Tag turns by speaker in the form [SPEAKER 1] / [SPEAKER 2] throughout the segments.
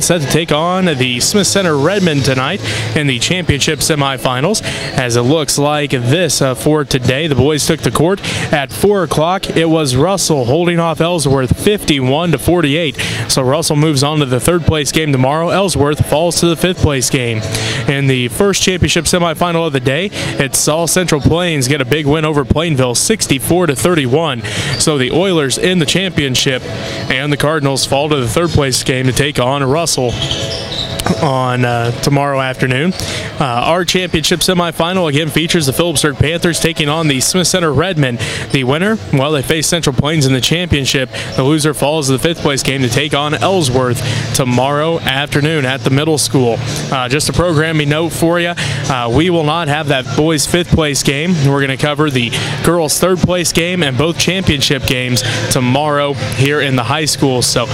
[SPEAKER 1] set to take on the Smith Center Redmond tonight in the championship semifinals. As it looks like this for today, the boys took the court at 4 o'clock. It was Russell holding off Ellsworth 51-48. So Russell moves on to the third place game tomorrow. Ellsworth falls to the fifth place game. In the first championship semifinal of the day, it saw Central Plains get a big win over Plainville 64-31. So the Oilers in the championship and the Cardinals fall to the third place game to take on Russell on tomorrow afternoon. Our championship semifinal again features the Phillipsburg Panthers taking on the Smith Center Redmond. The winner, well, they face Central Plains in the championship. The loser falls to the fifth place game to take on Ellsworth tomorrow afternoon at the middle school. Just a programming note for you, we will not have that boys fifth place game. We're going to cover the girls third place game and both championship games tomorrow here in the high school. So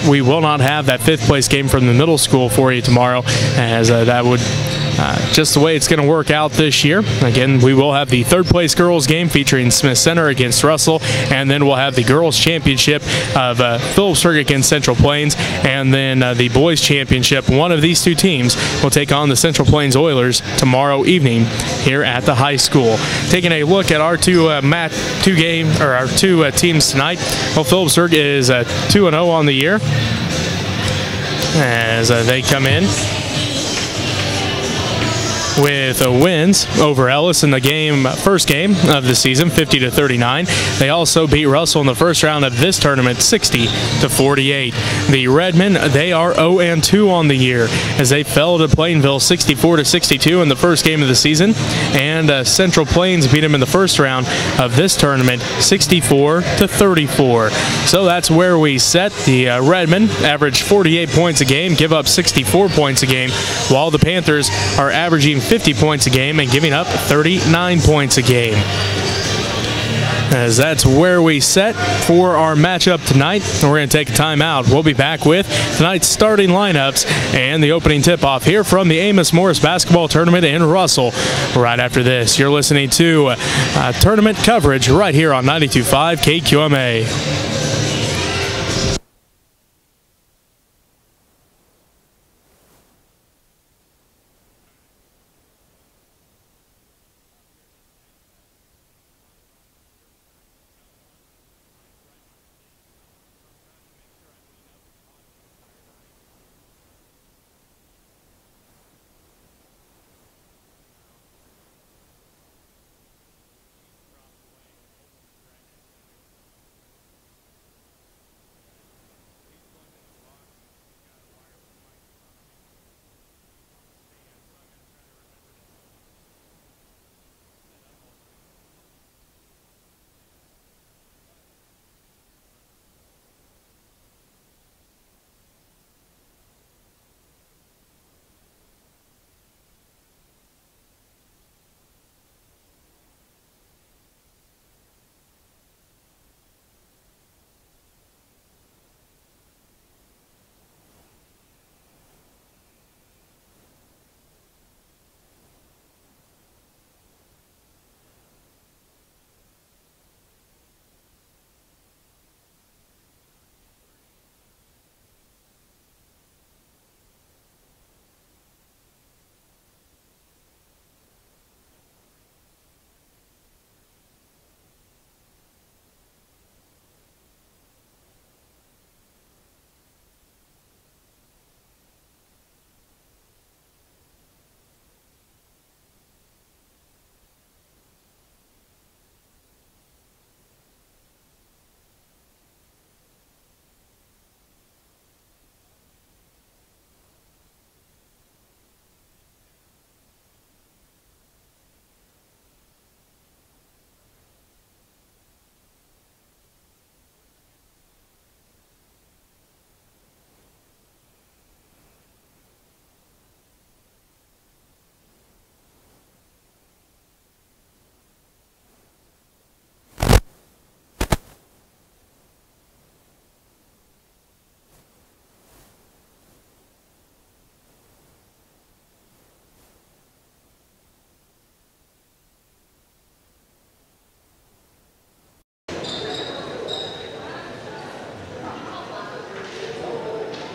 [SPEAKER 1] we will not have that fifth place game from the middle school for you tomorrow, as that would just the way it's going to work out this year. Again, we will have the third place girls game featuring Smith Center against Russell, and then we'll have the girls championship of Phillipsburg against Central Plains, and then the boys championship. One of these two teams will take on the Central Plains Oilers tomorrow evening here at the high school. Taking a look at our two teams tonight. Well, Phillipsburg is 2-0 on the year as they come in with wins over Ellis in the first game of the season, 50-39. They also beat Russell in the first round of this tournament, 60-48. The Redmen, they are 0-2 on the year as they fell to Plainville 64-62 in the first game of the season, and Central Plains beat them in the first round of this tournament, 64-34. So that's where we set. The Redmen average 48 points a game, give up 64 points a game, while the Panthers are averaging 50 points a game and giving up 39 points a game. As that's where we set for our matchup tonight. We're going to take a timeout. We'll be back with tonight's starting lineups and the opening tip-off here from the Amos-Morris basketball tournament in Russell. Right after this, you're listening to tournament coverage right here on 92.5 KQMA.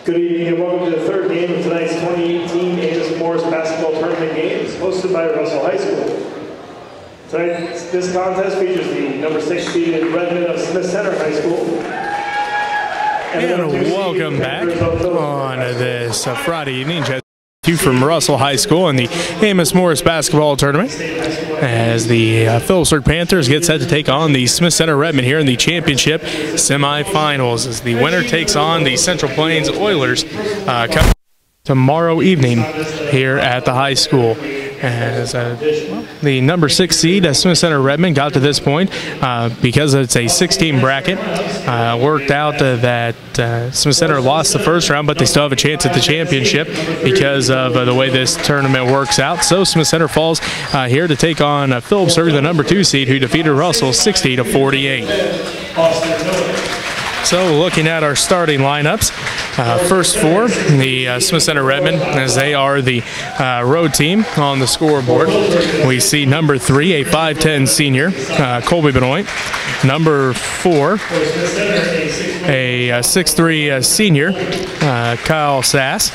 [SPEAKER 2] Good evening and welcome to the third game of tonight's 2018 Amos-Morris basketball tournament games, hosted by Russell High School. Tonight, this contest features the number 6 seeded Redmond of Smith Center High School.
[SPEAKER 1] And welcome back on this Friday evening. From Russell High School in the Amos-Morris basketball tournament, as the Phillipsburg Panthers get set to take on the Smith Center Redmond here in the championship semifinals, as the winner takes on the Central Plains Oilers tomorrow evening here at the high school. As the number 6 seed, Smith Center Redmond, got to this point because it's a 16 bracket. Worked out that Smith Center lost the first round, but they still have a chance at the championship because of the way this tournament works out. So Smith Center falls here to take on Phillipsburg, the number 2 seed, who defeated Russell 60-48. So looking at our starting lineups, first for the Smith Center Redmond, as they are the road team on the scoreboard. We see number 3, a 5'10 senior, Colby Benoit. Number 4, a 6'3 senior, Kyle Sass.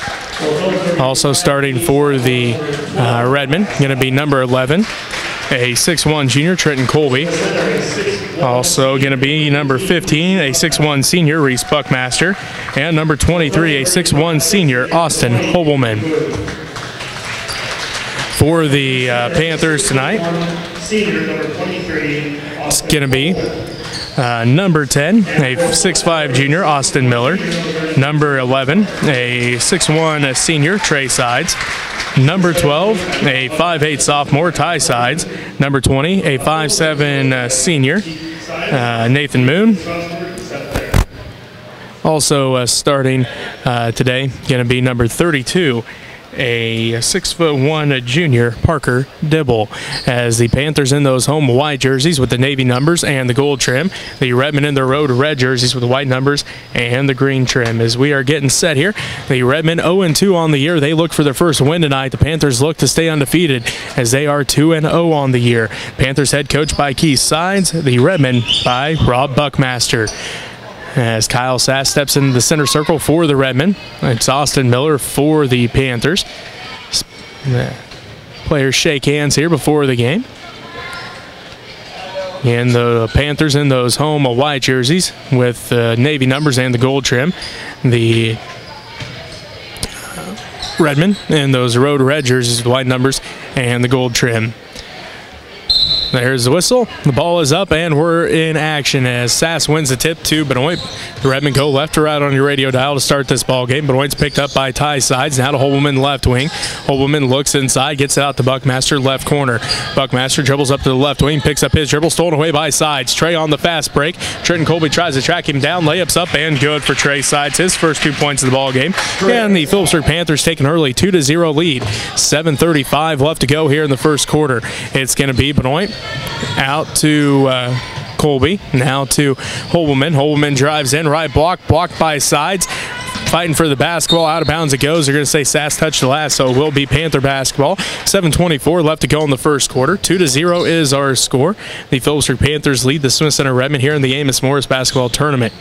[SPEAKER 1] Also starting for the Redmond, going to be number 11, a 6'1 junior, Trenton Colby. Also going to be number 15, a 6'1 senior, Reese Buckmaster. And number 23, a 6'1 senior, Austin Hobelman. For the Panthers tonight, it's going to be number 10, a 6'5 junior, Austin Miller. Number 11, a 6'1 senior, Trey Sides. Number 12, a 5'8 sophomore, Ty Sides. Number 20, a 5'7 senior, Nathan Moon. Also starting today, going to be number 32, a 6'1 junior, Parker Dibble. As the Panthers in those home white jerseys with the navy numbers and the gold trim, the Redmond in their road red jerseys with the white numbers and the green trim. As we are getting set here, the Redmond 0-2 on the year. They look for their first win tonight. The Panthers look to stay undefeated, as they are 2-0 on the year. Panthers head coach by Keith Sides, the Redmond by Rob Buckmaster. As Kyle Sass steps into the center circle for the Redmond, it's Austin Miller for the Panthers. Players shake hands here before the game. And the Panthers in those home white jerseys with the navy numbers and the gold trim. The Redmond in those road red jerseys with white numbers and the gold trim. There's the whistle. The ball is up, and we're in action as Sass wins the tip to Benoit. The Redmond go left to right on your radio dial to start this ball game. Benoit's picked up by Ty Sides. Now to Hobelman left wing. Hobelman looks inside, gets it out to Buckmaster left corner. Buckmaster dribbles up to the left wing, picks up his dribble, stolen away by Sides. Trey on the fast break. Trenton Colby tries to track him down. Layups up and good for Trey Sides. His first 2 points of the ball game. And the Phillipsburg Panthers take an early 2-0 lead. 7:35 left to go here in the first quarter. It's going to be Benoit out to Colby, now to Hobelman. Hobelman drives in, right block, blocked by Sides. Fighting for the basketball, out of bounds it goes. They're going to say Sass touched the last, so it will be Panther basketball. 7:24 left to go in the first quarter. 2-0 is our score. The Phillipsburg Panthers lead the Smith Center Redmond here in the Amos-Morris basketball tournament.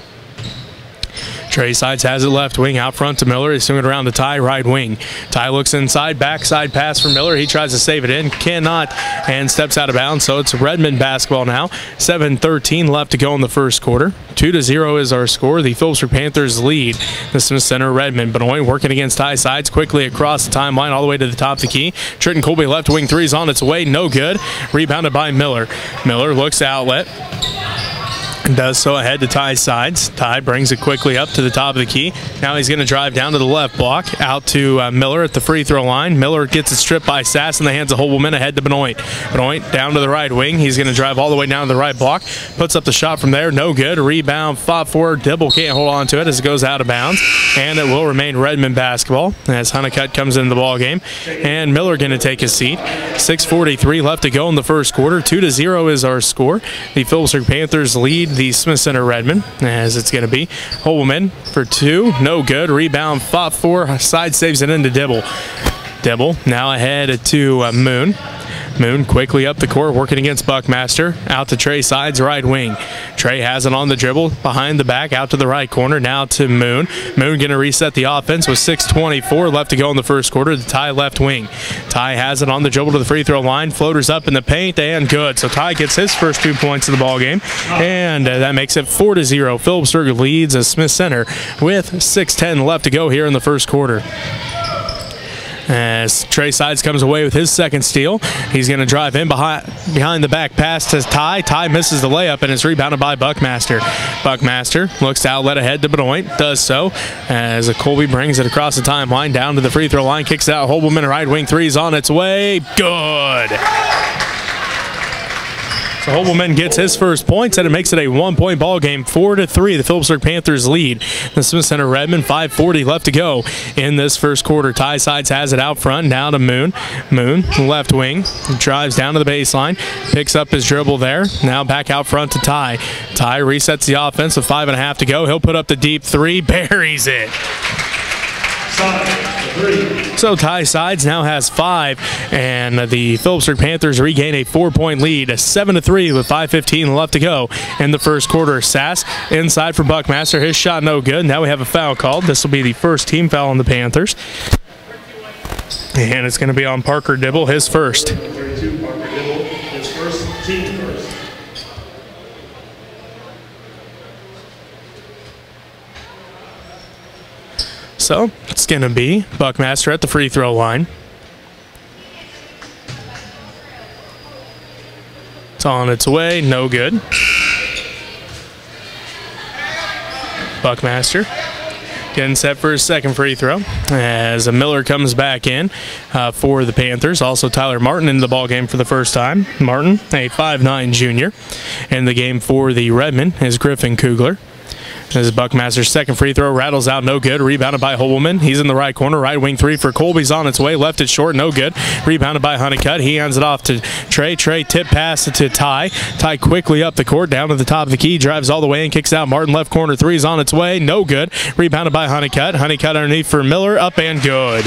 [SPEAKER 1] Trey Sides has it left wing, out front to Miller. He's swinging around to Ty, right wing. Ty looks inside, backside pass for Miller. He tries to save it in, cannot, and steps out of bounds. So it's Redmond basketball now. 7:13 left to go in the first quarter. 2-0 is our score. The Phillipsburg Panthers lead the Smith Center Redmond. Benoit working against Ty Sides quickly across the timeline all the way to the top of the key. Trenton Colby left wing three's on its way, no good. Rebounded by Miller. Miller looks to outlet. Does so ahead to Ty Sides. Ty brings it quickly up to the top of the key. Now he's going to drive down to the left block, out to Miller at the free throw line. Miller gets it stripped by Sass in the hands of Hobelman, ahead to Benoit. Benoit down to the right wing. He's going to drive all the way down to the right block. Puts up the shot from there. No good. Rebound fought for. Dibble can't hold on to it as it goes out of bounds. And it will remain Redmond basketball as Honeycutt comes into the ball game. And Miller going to take his seat. 6:43 left to go in the first quarter. 2-0 is our score. The Phillipsburg Panthers lead the Smith Center Redmond, as it's going to be Hobelman for 2, no good. Rebound fought for. Side saves it into Dibble. Dibble now ahead to Moon. Moon quickly up the court, working against Buckmaster. Out to Trey Sides, right wing. Trey has it on the dribble, behind the back, out to the right corner. Now to Moon. Moon going to reset the offense with 6:24 left to go in the first quarter. The Ty left wing. Ty has it on the dribble to the free throw line. Floaters up in the paint, and good. So Ty gets his first 2 points of the ball game, and that makes it 4-0. Phillipsburg leads as Smith Center with 6:10 left to go here in the first quarter. As Trey Sides comes away with his second steal, he's going to drive in behind the back pass to Ty. Ty misses the layup, and it's rebounded by Buckmaster. Buckmaster looks to outlet ahead to Benoit, does so as Colby brings it across the timeline down to the free throw line, kicks it out. Hobelman, right wing three's on its way. Good. So Hobelman gets his first points, and it makes it a 1-point ball game, 4-3. The Phillipsburg Panthers lead. The Smith Center Redmond, 5:40 left to go in this first quarter. Ty Sides has it out front, now to Moon. Moon, left wing, drives down to the baseline, picks up his dribble there. Now back out front to Ty. Ty resets the offense with 5.5 to go. He'll put up the deep three, buries it. So Ty Sides now has 5, and the Phillipsburg Panthers regain a 4-point lead, 7-3 with 5:15 left to go in the first quarter. Sass inside for Buckmaster. His shot no good. Now we have a foul called. This will be the first team foul on the Panthers, and it's going to be on Parker Dibble, his first.
[SPEAKER 2] 32, Parker Dibble, his first, team first.
[SPEAKER 1] So it's going to be Buckmaster at the free throw line. It's on its way, no good. Buckmaster getting set for his second free throw as Miller comes back in for the Panthers. Also Tyler Martin in the ball game for the first time. Martin, a 5'9" junior. In the game for the Redmond is Griffin Kugler. This is Buckmaster's second free throw, rattles out, no good. Rebounded by Hobelman. He's in the right corner, right wing three for Colby's on its way. Left it short, no good. Rebounded by Honeycutt. He hands it off to Trey. Trey tip pass to Ty. Ty quickly up the court, down to the top of the key, drives all the way and kicks out. Martin left corner three's on its way, no good. Rebounded by Honeycutt. Honeycutt underneath for Miller, up and good.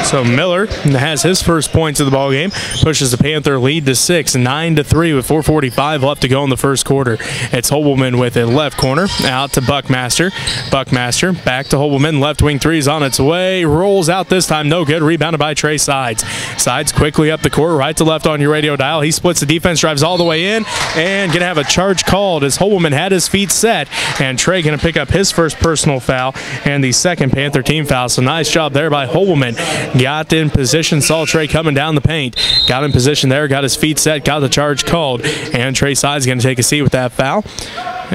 [SPEAKER 1] So Miller has his first points of the ball game, pushes the Panther lead to 6, 9-3 with 4:45 left to go in the first quarter. It's Hobelman with it left corner, out to Buckmaster. Buckmaster back to Hobelman, left wing three's on its way, rolls out this time, no good. Rebounded by Trey Sides. Sides quickly up the court, right to left on your radio dial. He splits the defense, drives all the way in, and gonna have a charge called as Hobelman had his feet set, and Trey gonna pick up his first personal foul and the second Panther team foul. So nice job there by Hobelman. Got in position, saw Trey coming down the paint. Got in position there, got his feet set, got the charge called. And Trey Sides going to take a seat with that foul.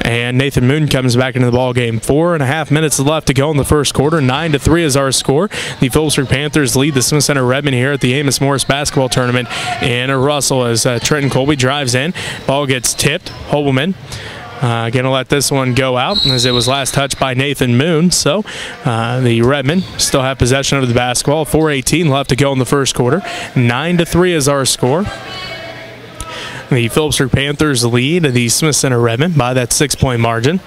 [SPEAKER 1] And Nathan Moon comes back into the ball game. 4.5 minutes left to go in the first quarter. 9-3 is our score. The Phillipsburg Panthers lead the Smith Center Redmond here at the Amos-Morris basketball tournament in Russell as Trenton Colby drives in. Ball gets tipped. Hobelman going to let this one go out as it was last touched by Nathan Moon. So the Redmond still have possession of the basketball. 4:18 left to go in the first quarter. 9-3 is our score. The Phillipsburg Panthers lead the Smith Center Redmond by that 6-point margin.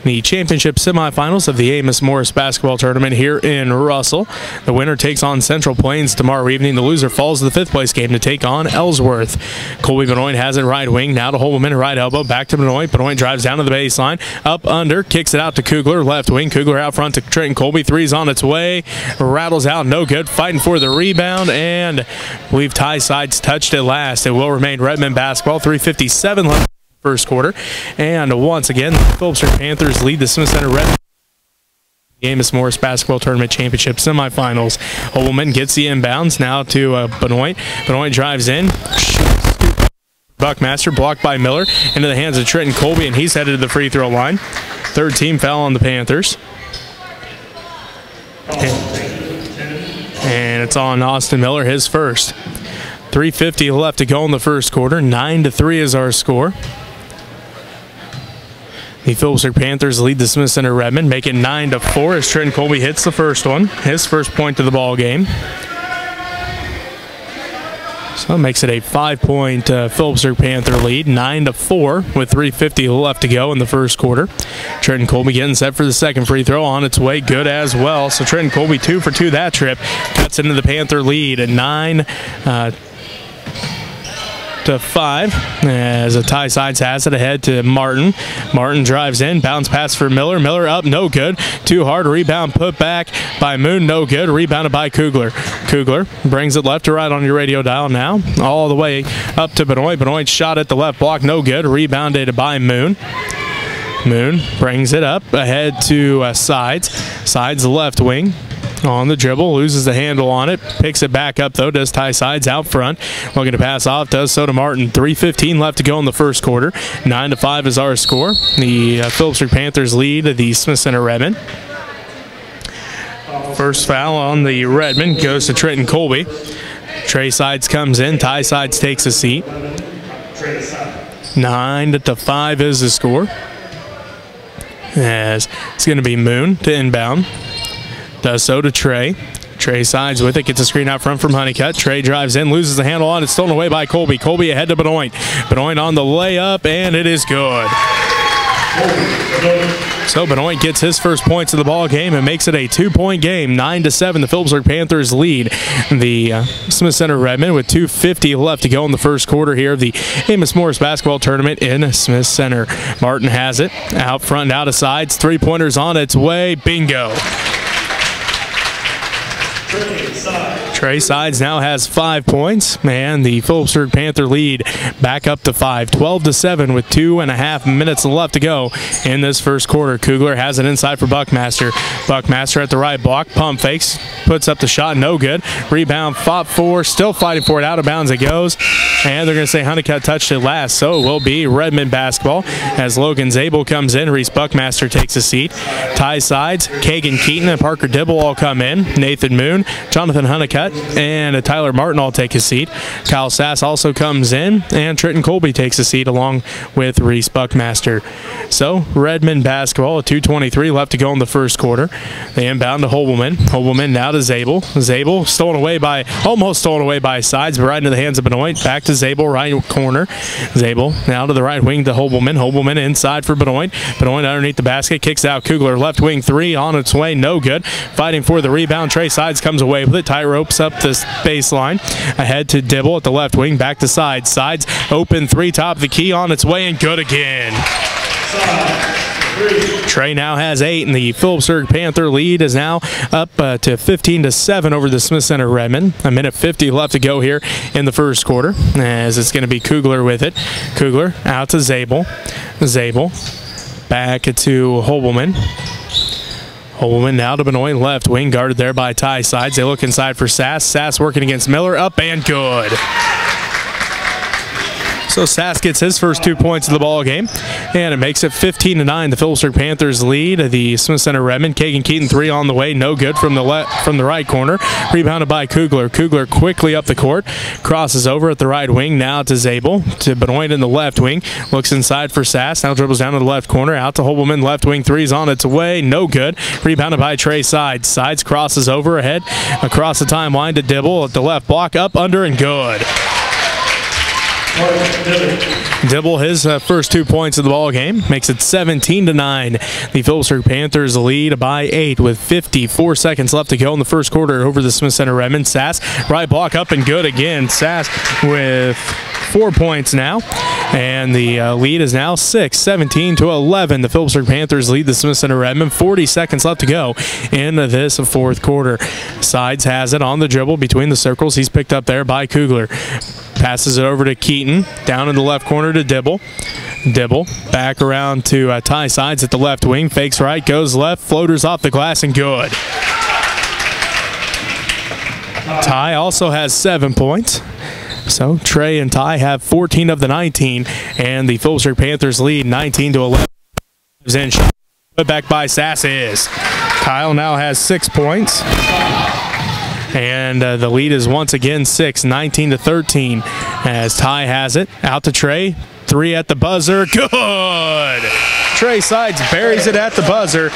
[SPEAKER 1] The championship semifinals of the Amos-Morris basketball tournament here in Russell. The winner takes on Central Plains tomorrow evening. The loser falls to the 5th place game to take on Ellsworth. Colby Benoit has it right wing. Now to Hobelman, right elbow. Back to Benoit. Benoit drives down to the baseline. Up under. Kicks it out to Kugler. Left wing. Kugler out front to Trenton Colby. Three's on its way. Rattles out. No good. Fighting for the rebound. And I believe Ty Sides touched it last. It will remain Redmond basketball. 3:57 left. First quarter, and once again, the Phillipsburg Panthers lead the Smith Center Redmond Amos-Morris basketball tournament championship semifinals. Hobelman gets the inbounds now to Benoit. Benoit drives in. Buckmaster blocked by Miller into the hands of Trenton Colby, and he's headed to the free throw line. Third team foul on the Panthers. And it's on Austin Miller, his first. 3:50 left to go in the first quarter. 9-3 is our score. The Phillipsburg Panthers lead the Smith Center Redmond, make it 9-4 as Trenton Colby hits the first one, his first point to the ball game. So it makes it a 5-point Phillipsburg Panther lead, 9-4 with 3:50 left to go in the first quarter. Trenton Colby getting set for the second free throw on its way, good as well. So Trenton Colby 2 for 2 that trip, cuts into the Panther lead at 9-5 as a Ty Sides has it ahead to Martin. Martin drives in, bounce pass for Miller. Miller up, no good. Too hard, rebound put back by Moon, no good. Rebounded by Kugler. Kugler brings it left to right on your radio dial now. All the way up to Benoit. Benoit shot at the left block, no good. Rebounded by Moon. Moon brings it up ahead to Sides. Sides left wing. On the dribble, loses the handle on it, picks it back up though, does Ty Sides out front, looking to pass off, does so to Martin. 3:15 left to go in the first quarter. 9-5 is our score. The Phillipsburg Panthers lead the Smith Center Redmond. First foul on the Redmond goes to Trenton Colby. Trey Sides comes in, Ty Sides takes a seat. 9-5 is the score. As it's going to be Moon to inbound. Does so to Trey. Trey Sides with it, gets a screen out front from Honeycutt. Trey drives in, loses the handle on it, stolen away by Colby. Colby ahead to Benoit. Benoit on the layup, and it is good. So Benoit gets his first points of the ball game and makes it a 2-point game. 9-7, the Phillipsburg Panthers lead the Smith Center Redmond with 2:50 left to go in the first quarter here of the Amos-Morris basketball tournament in Smith Center. Martin has it out front, out of Sides. 3-pointers on its way. Bingo. Trey Sides now has 5 points, and the Phillipsburg Panther lead back up to 5. 12-7 with 2.5 minutes left to go in this first quarter. Kugler has it inside for Buckmaster. Buckmaster at the right block, pump fakes, puts up the shot, no good. Rebound fought for, still fighting for it, out of bounds it goes, and they're going to say Honeycutt touched it last, so it will be Redmond basketball as Logan Zabel comes in. Reese Buckmaster takes a seat. Ty Sides, Kagan Keaton, and Parker Dibble all come in. Nathan Moon, Jonathan Honeycutt, and Tyler Martin all take a seat. Kyle Sass also comes in, and Trenton Colby takes a seat along with Reese Buckmaster. So Redmond basketball, at 2:23 left to go in the first quarter. They inbound to Hobelman. Hobelman now to Zabel. Zabel almost stolen away by Sides, but right into the hands of Benoit. Back to Zabel, right corner. Zabel now to the right wing to Hobelman. Hobelman inside for Benoit. Benoit underneath the basket, kicks out Kugler. Left wing three on its way, no good. Fighting for the rebound. Trey Sides comes away with it. Tight ropes up this baseline. Ahead to Dibble at the left wing. Back to Sides. Sides open three, top of the key, on its way and good again. Trey now has 8, and the Phillipsburg Panther lead is now up to 15-7 over the Smith Center Redmond. 1:50 left to go here in the first quarter, as it's going to be Kugler with it. Kugler out to Zabel. Zabel back to Hobelman. Hobelman now to Benoit, left wing, guarded there by Ty Sides. They look inside for Sass. Sass working against Miller, up and good. So Sass gets his first 2 points of the ball game, and it makes it 15-9. The Phillipsburg Panthers lead the Smith Center Redmond. Kagan Keaton 3 on the way, no good from the right corner. Rebounded by Kugler. Kugler quickly up the court, crosses over at the right wing. Now to Zabel, to Benoit in the left wing. Looks inside for Sass. Now dribbles down to the left corner. Out to Hobelman. Left wing 3's on its way, no good. Rebounded by Trey Sides. Sides crosses over ahead across the timeline to Dibble at the left block, up under and good. Dibble his first 2 points of the ball game, makes it 17-9. The Phillipsburg Panthers lead by 8 with 54 seconds left to go in the first quarter over the Smith Center Redmond. Sass right block, up and good again. Sass with 4 points now, and the lead is now 17-11. The Phillipsburg Panthers lead the Smith Center Redmond. 40 seconds left to go in this fourth quarter. Sides has it on the dribble between the circles. He's picked up there by Kugler. Passes it over to Keaton, down in the left corner to Dibble. Dibble back around to Ty Sides at the left wing. Fakes right, goes left, floaters off the glass and good. Ty also has 7 points. So Trey and Ty have 14 of the 19, and the Phillipsburg Panthers lead 19-11. Put back by Sass is. Kyle now has 6 points. And the lead is once again 19-13 as Ty has it. Out to Trey. three at the buzzer. Good! Trey Sides buries it at the buzzer.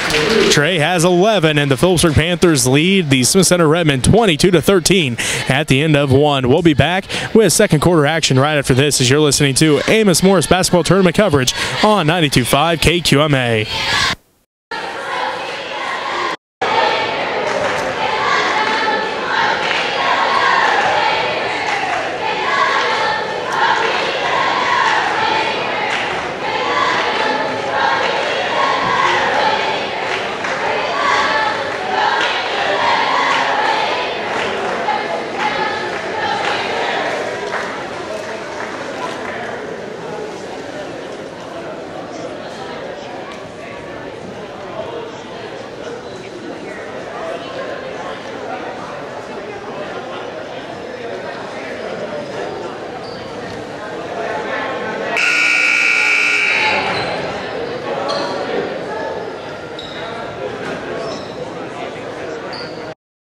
[SPEAKER 1] Trey has 11, and the Phillipsburg Panthers lead the Smith Center Redmond 22-13 at the end of one. We'll be back with second quarter action right after this as you're listening to Amos-Morris basketball tournament coverage on 92.5 KQMA.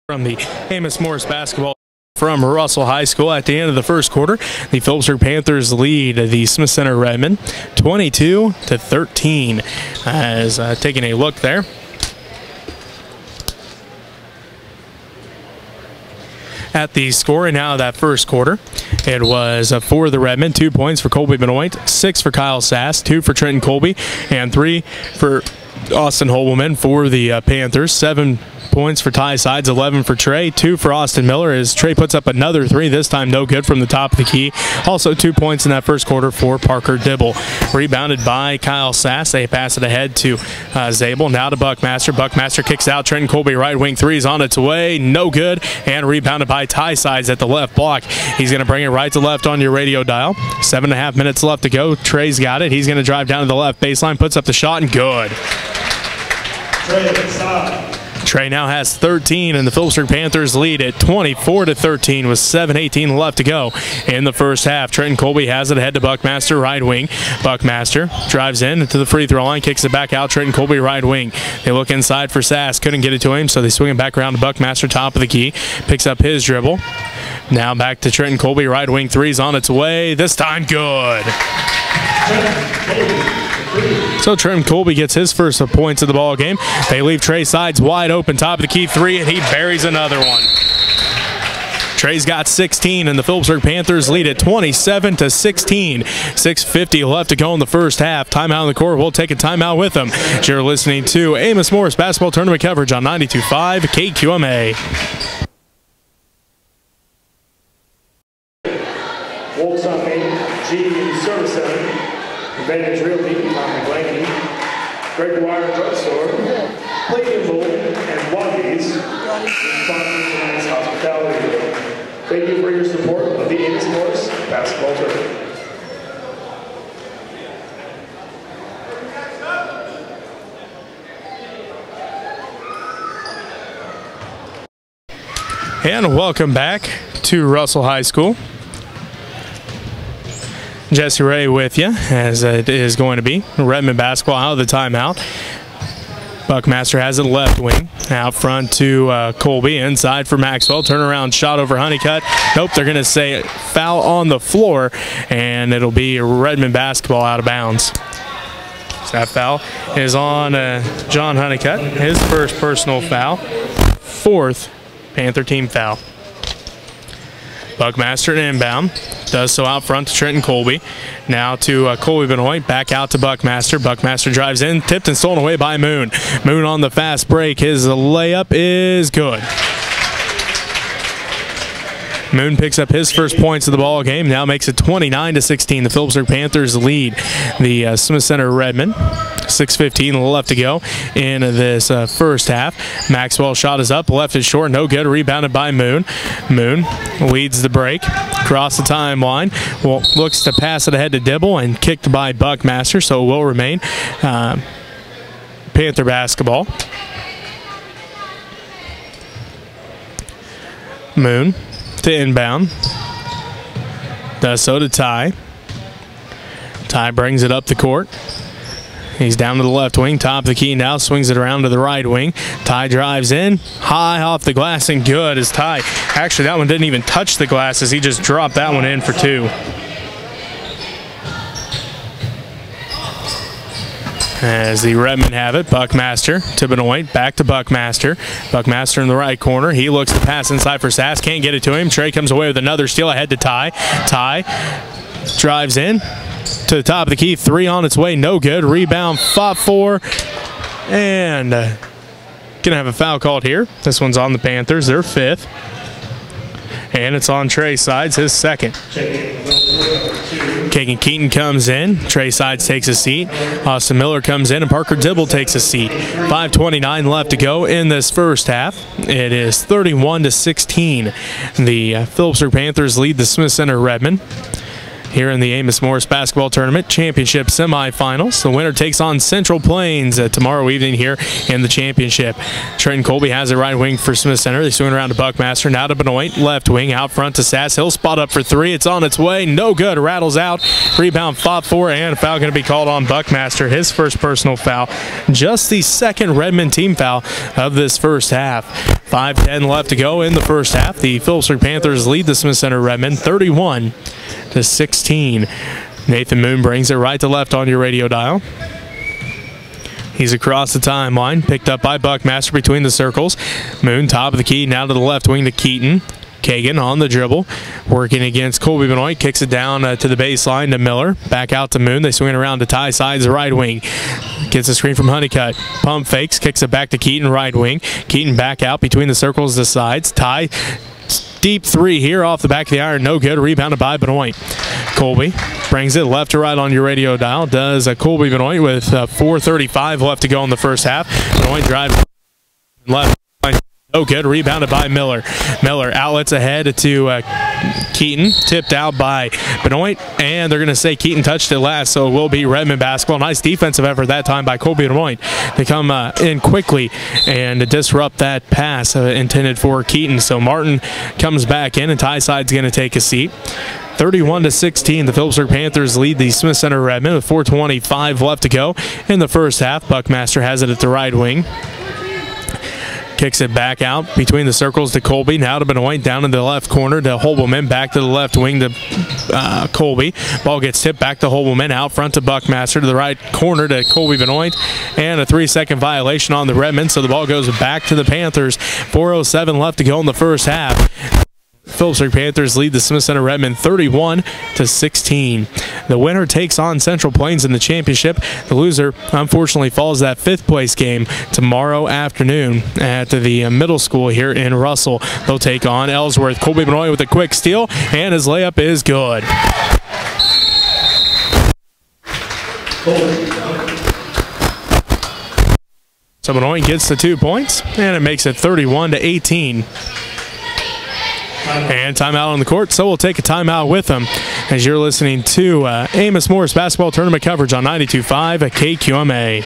[SPEAKER 1] From the Amos-Morris basketball from Russell High School at the end of the first quarter, the Phillipsburg Panthers lead the Smith Center Redmond 22-13. As taking a look there at the scoring now of that first quarter, it was for the Redmond, 2 points for Colby Benoit, 6 for Kyle Sass, 2 for Trenton Colby, and 3 for Austin Holbelman for the Panthers. 7 points for Ty Sides, 11 for Trey, 2 for Austin Miller as Trey puts up another 3, this time no good from the top of the key. Also 2 points in that first quarter for Parker Dibble. Rebounded by Kyle Sass. They pass it ahead to Zabel. Now to Buckmaster. Buckmaster kicks out. Trenton Colby right wing 3 is on its way. No good. And rebounded by Ty Sides at the left block. He's going to bring it right to left on your radio dial. 7.5 minutes left to go. Trey's got it. He's going to drive down to the left baseline, puts up the shot, and good. Trey now has 13, and the Phillipsburg Panthers lead at 24-13 with 7:18 left to go in the first half. Trenton Colby has it ahead to Buckmaster, right wing. Buckmaster drives in to the free throw line, kicks it back out. Trenton Colby, right wing. They look inside for Sass, couldn't get it to him, so they swing it back around to Buckmaster, top of the key, picks up his dribble. Now back to Trenton Colby, right wing 3's on its way. This time good. So Trenton Colby gets his first points of the ball game. They leave Trey Sides wide open, top of the key 3, and he buries another one. Trey's got 16, and the Phillipsburg Panthers lead at 27-16. 6:50 left to go in the first half. Timeout in the court. We'll take a timeout with them. You're listening to Amos-Morris basketball tournament coverage on 92.5 KQMA.
[SPEAKER 2] Service Center, Advantage Realty, Tommy Blanky, Greg Wire Drugstore, Palladium Bowl, and Woggies, sponsors tonight's hospitality. Thank you for your support of the Amos-Morris basketball tournament.
[SPEAKER 1] And welcome back to Russell High School. Jesse Ray with you, as it is going to be. Redmond basketball out of the timeout. Buckmaster has it left wing. Out front to Colby. Inside for Maxwell. Turnaround shot over Honeycutt. Nope, they're going to say foul on the floor, and it'll be Redmond basketball out of bounds. So that foul is on John Honeycutt. His first personal foul. 4th Panther team foul. Buckmaster inbound. Does so out front to Trenton Colby. Now to Colby Benoit. Back out to Buckmaster. Buckmaster drives in. Tipped and stolen away by Moon. Moon on the fast break. His layup is good. Moon picks up his first points of the ball game. Now makes it 29-16. The Phillipsburg Panthers lead the Smith Center Redmond. 6:15 left to go in this first half. Maxwell shot is up, left is short, no good. Rebounded by Moon. Moon leads the break across the timeline. Well, looks to pass it ahead to Dibble and kicked by Buckmaster, so it will remain Panther basketball. Moon to inbound. Does so to Ty. Ty brings it up the court. He's down to the left wing, top of the key now, swings it around to the right wing. Ty drives in, high off the glass, and good as Ty. Actually, that one didn't even touch the glass as he just dropped that one in for 2. As the Redmen have it, Buckmaster to Benoit, back to Buckmaster. Buckmaster in the right corner. He looks to pass inside for Sass, can't get it to him. Trey comes away with another steal ahead to Ty. Ty drives in to the top of the key. 3 on its way, no good. Rebound, fought for, and gonna have a foul called here. This one's on the Panthers, their 5th. And it's on Trey Sides, his 2nd. Kagan Keaton comes in. Trey Sides takes a seat. Austin Miller comes in, and Parker Dibble takes a seat. 5:29 left to go in this first half. It is 31-16. The Phillipsburg Panthers lead the Smith Center Redmen here in the Amos-Morris Basketball Tournament Championship semifinals. The winner takes on Central Plains tomorrow evening here in the championship. Trenton Colby has it right wing for Smith Center. They swing around to Buckmaster, now to Benoit, left wing, out front to Sass. He'll spot up for 3. It's on its way, no good. Rattles out. Rebound fought for, and a foul going to be called on Buckmaster. His first personal foul. Just the 2nd Redmond team foul of this first half. 5:10 left to go in the first half. The Phillipsburg Panthers lead the Smith Center Redmen 31-16. Nathan Moon brings it right to left on your radio dial. He's across the timeline, picked up by Buckmaster between the circles. Moon, top of the key, now to the left wing to Keaton. Kagan on the dribble, working against Colby Benoit, kicks it down to the baseline to Miller. Back out to Moon. They swing it around to Ty Sides, right wing. Gets a screen from Honeycutt. Pump fakes, kicks it back to Keaton, right wing. Keaton back out between the circles to Sides. Ty, deep 3 here off the back of the iron, no good. Rebounded by Benoit. Colby brings it left to right on your radio dial. Does Colby Benoit with 4:35 left to go in the first half. Benoit drives left. No good. Rebounded by Miller. Miller outlets ahead to Keaton. Tipped out by Benoit. And they're going to say Keaton touched it last, so it will be Redmond basketball. Nice defensive effort that time by Colby Benoit. They come in quickly and disrupt that pass intended for Keaton. So Martin comes back in, and Ty Side's going to take a seat. 31-16, the Phillipsburg Panthers lead the Smith Center Redmond with 4:25 left to go in the first half. Buckmaster has it at the right wing. Kicks it back out between the circles to Colby. Now to Benoit, down in the left corner to Holbelman. Back to the left wing to Colby. Ball gets tipped back to Holbelman. Out front to Buckmaster to the right corner to Colby Benoit. And a 3-second violation on the Redmen, so the ball goes back to the Panthers. 4:07 left to go in the first half. Phillipsburg Panthers lead the Smith Center Redmen 31-16. The winner takes on Central Plains in the championship. The loser, unfortunately, falls that 5th place game tomorrow afternoon at the middle school here in Russell. They'll take on Ellsworth. Colby Benoit with a quick steal, and his layup is good. So Benoit gets the 2 points, and it makes it 31-18. And timeout on the court, so we'll take a timeout with them as you're listening to Amos-Morris Basketball Tournament coverage on 92.5 at KQMA.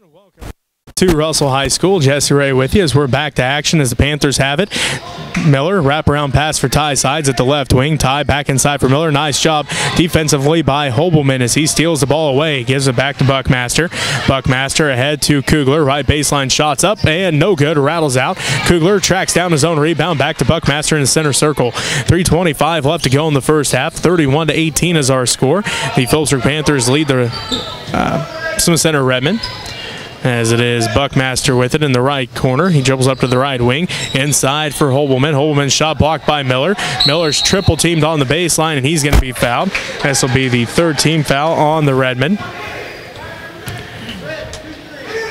[SPEAKER 1] And welcome to Russell High School. Jesse Ray with you as we're back to action as the Panthers have it. Miller, wraparound pass for Ty Sides at the left wing. Ty back inside for Miller. Nice job defensively by Holbelman as he steals the ball away. Gives it back to Buckmaster. Buckmaster ahead to Kugler. Right baseline shots up and no good. Rattles out. Kugler tracks down his own rebound. Back to Buckmaster in the center circle. 3:25 left to go in the first half. 31-18 is our score. The Phillipsburg Panthers lead the Smith Center Redmen, as it is Buckmaster with it in the right corner. He dribbles up to the right wing. Inside for Holbelman. Holbelman's shot blocked by Miller. Miller's triple teamed on the baseline, and he's going to be fouled. This will be the 3rd team foul on the Redmen.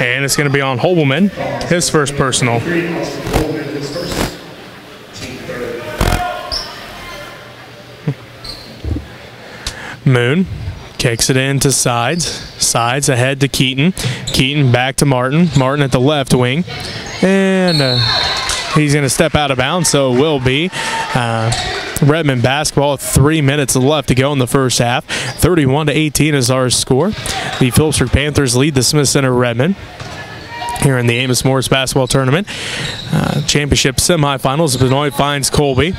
[SPEAKER 1] And it's going to be on Holbelman, his first personal. Moon kicks it into Sides. Sides ahead to Keaton. Keaton back to Martin. Martin at the left wing. And he's going to step out of bounds, so it will be Redmond basketball. 3 minutes left to go in the first half. 31-18 is our score. The Phillipsburg Panthers lead the Smith Center Redmond here in the Amos-Morris basketball tournament. Championship semifinals. Benoit finds Colby.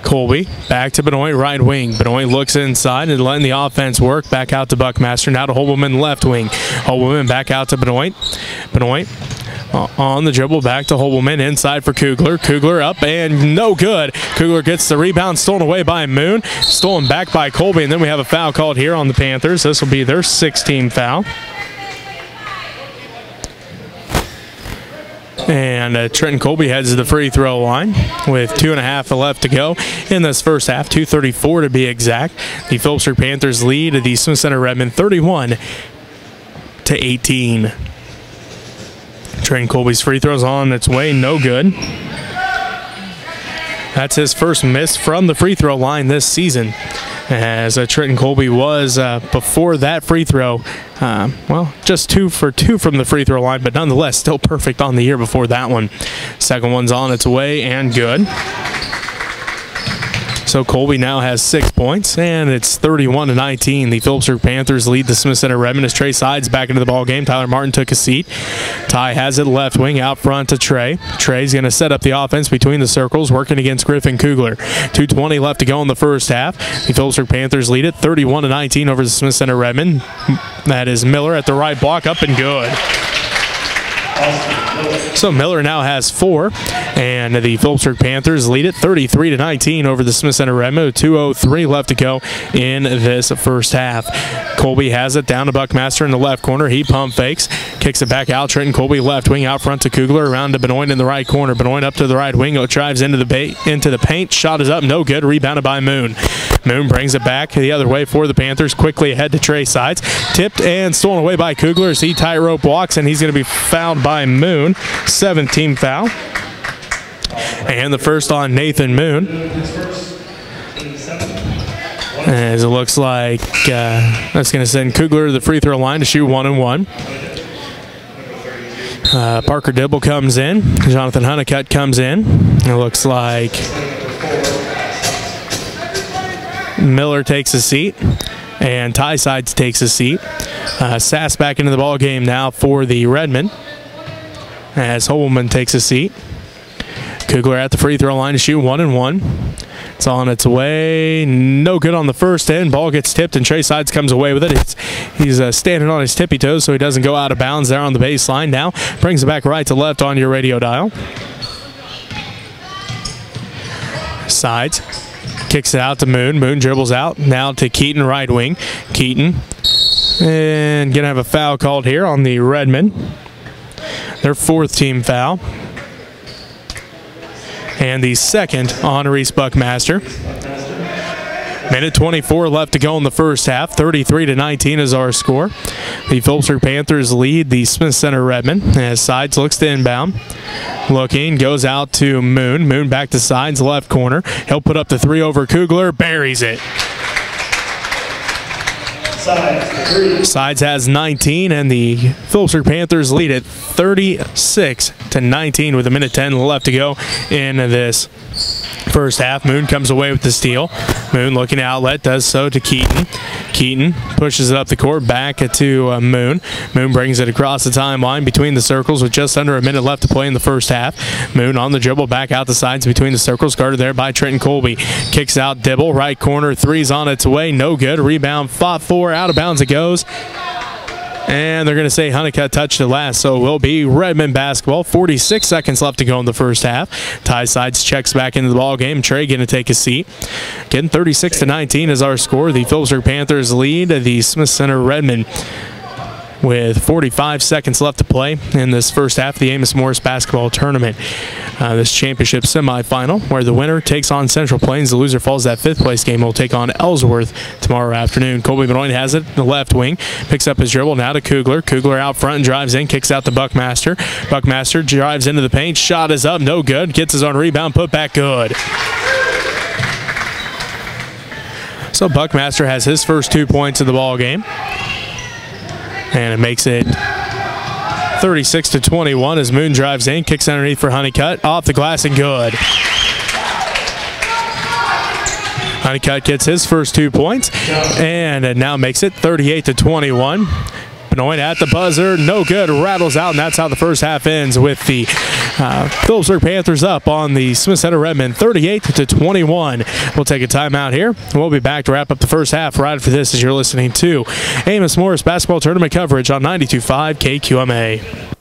[SPEAKER 1] Colby back to Benoit, right wing. Benoit looks inside and letting the offense work. Back out to Buckmaster. Now to Holwoman, left wing. Holwoman back out to Benoit. Benoit on the dribble, back to Holwoman, inside for Kugler. Kugler up and no good. Kugler gets the rebound, stolen away by Moon. Stolen back by Colby, and then we have a foul called here on the Panthers. This will be their 16th foul. And Trenton Colby heads to the free throw line with 2.5 left to go in this first half, 2:34 to be exact. The Phillipsburg Panthers lead the Smith Center Redmond 31-18. Trenton Colby's free throw's on its way, no good. That's his first miss from the free throw line this season, as Trenton Colby was before that free throw. Well, just 2 for 2 from the free throw line, but nonetheless still perfect on the year before that one. Second one's on its way and good. So Colby now has 6 points, and it's 31-19. The Phillipsburg Panthers lead the Smith Center Redmond as Trey Sides back into the ball game. Tyler Martin took a seat. Ty has it left wing out front to Trey. Trey's going to set up the offense between the circles, working against Griffin Kugler. 2:20 left to go in the first half. The Phillipsburg Panthers lead it 31-19 over the Smith Center Redmond. That is Miller at the right block, up and good. So Miller now has 4, and the Phillipsburg Panthers lead it 33-19 over the Smith Center Redmond. 2:03 left to go in this first half. Colby has it down to Buckmaster in the left corner. He pump fakes, kicks it back out. Trenton Colby left wing out front to Kugler, around to Benoit in the right corner. Benoit up to the right wing, drives into the paint. Shot is up, no good. Rebounded by Moon. Moon brings it back the other way for the Panthers. Quickly ahead to Trey Sides. Tipped and stolen away by Kugler as he tightrope walks, and he's going to be fouled by Moon. 17th foul. And the first on Nathan Moon. As it looks like that's going to send Kugler to the free throw line to shoot 1-1. Parker Dibble comes in. Jonathan Honeycutt comes in. It looks like Miller takes a seat, and Ty Sides takes a seat. Sass back into the ball game now for the Redmond, as Holman takes a seat. Kugler at the free throw line to shoot 1-1. It's on its way. No good on the first end. Ball gets tipped, and Trey Sides comes away with it. He's standing on his tippy toes so he doesn't go out of bounds there on the baseline. Now brings it back right to left on your radio dial. Sides kicks it out to Moon. Moon dribbles out. Now to Keaton, right wing. Keaton. And going to have a foul called here on the Redmond. Their 4th team foul. And the second on Reese Buckmaster. Minute 24 left to go in the first half. 33-19 is our score. The Phillipsburg Panthers lead the Smith Center Redmond as Sides looks to inbound. Looking, goes out to Moon. Moon back to Sides, left corner. He'll put up the 3 over Kugler, buries it. Sides has 19, and the Phillipsburg Panthers lead it 36-19 with 1:10 left to go in this first half. Moon comes away with the steal. Moon looking outlet, does so to Keaton. Keaton pushes it up the court, back to Moon. Moon brings it across the timeline between the circles with just under a minute left to play in the first half. Moon on the dribble, back out the sides between the circles, guarded there by Trenton Colby. Kicks out Dibble, right corner, 3's on its way, no good. Rebound, fought for, out of bounds it goes. And they're going to say Honeycutt touched it last, so it will be Redmond basketball. 46 seconds left to go in the first half. Ty Sides checks back into the ball game. Trey going to take a seat. Again, 36-19 is our score. The Phillipsburg Panthers lead the Smith Center Redmond with 45 seconds left to play in this first half of the Amos-Morris basketball tournament. This championship semifinal, where the winner takes on Central Plains. The loser falls that 5th place game. Will take on Ellsworth tomorrow afternoon. Colby Benoit has it, the left wing. Picks up his dribble now to Kugler. Kugler out front and drives in, kicks out to Buckmaster. Buckmaster drives into the paint. Shot is up, no good. Gets his own rebound, put back good. So Buckmaster has his first 2 points of the ball game. And it makes it 36-21 as Moon drives in, kicks underneath for Honeycutt, off the glass and good. Honeycutt gets his first 2 points and it now makes it 38-21. Benoit at the buzzer, no good, rattles out, and that's how the first half ends with the Phillipsburg Panthers up on the Smith Center Redmond 38-21. We'll take a timeout here. We'll be back to wrap up the first half right after this as you're listening to Amos-Morris basketball tournament coverage on 92.5 KQMA.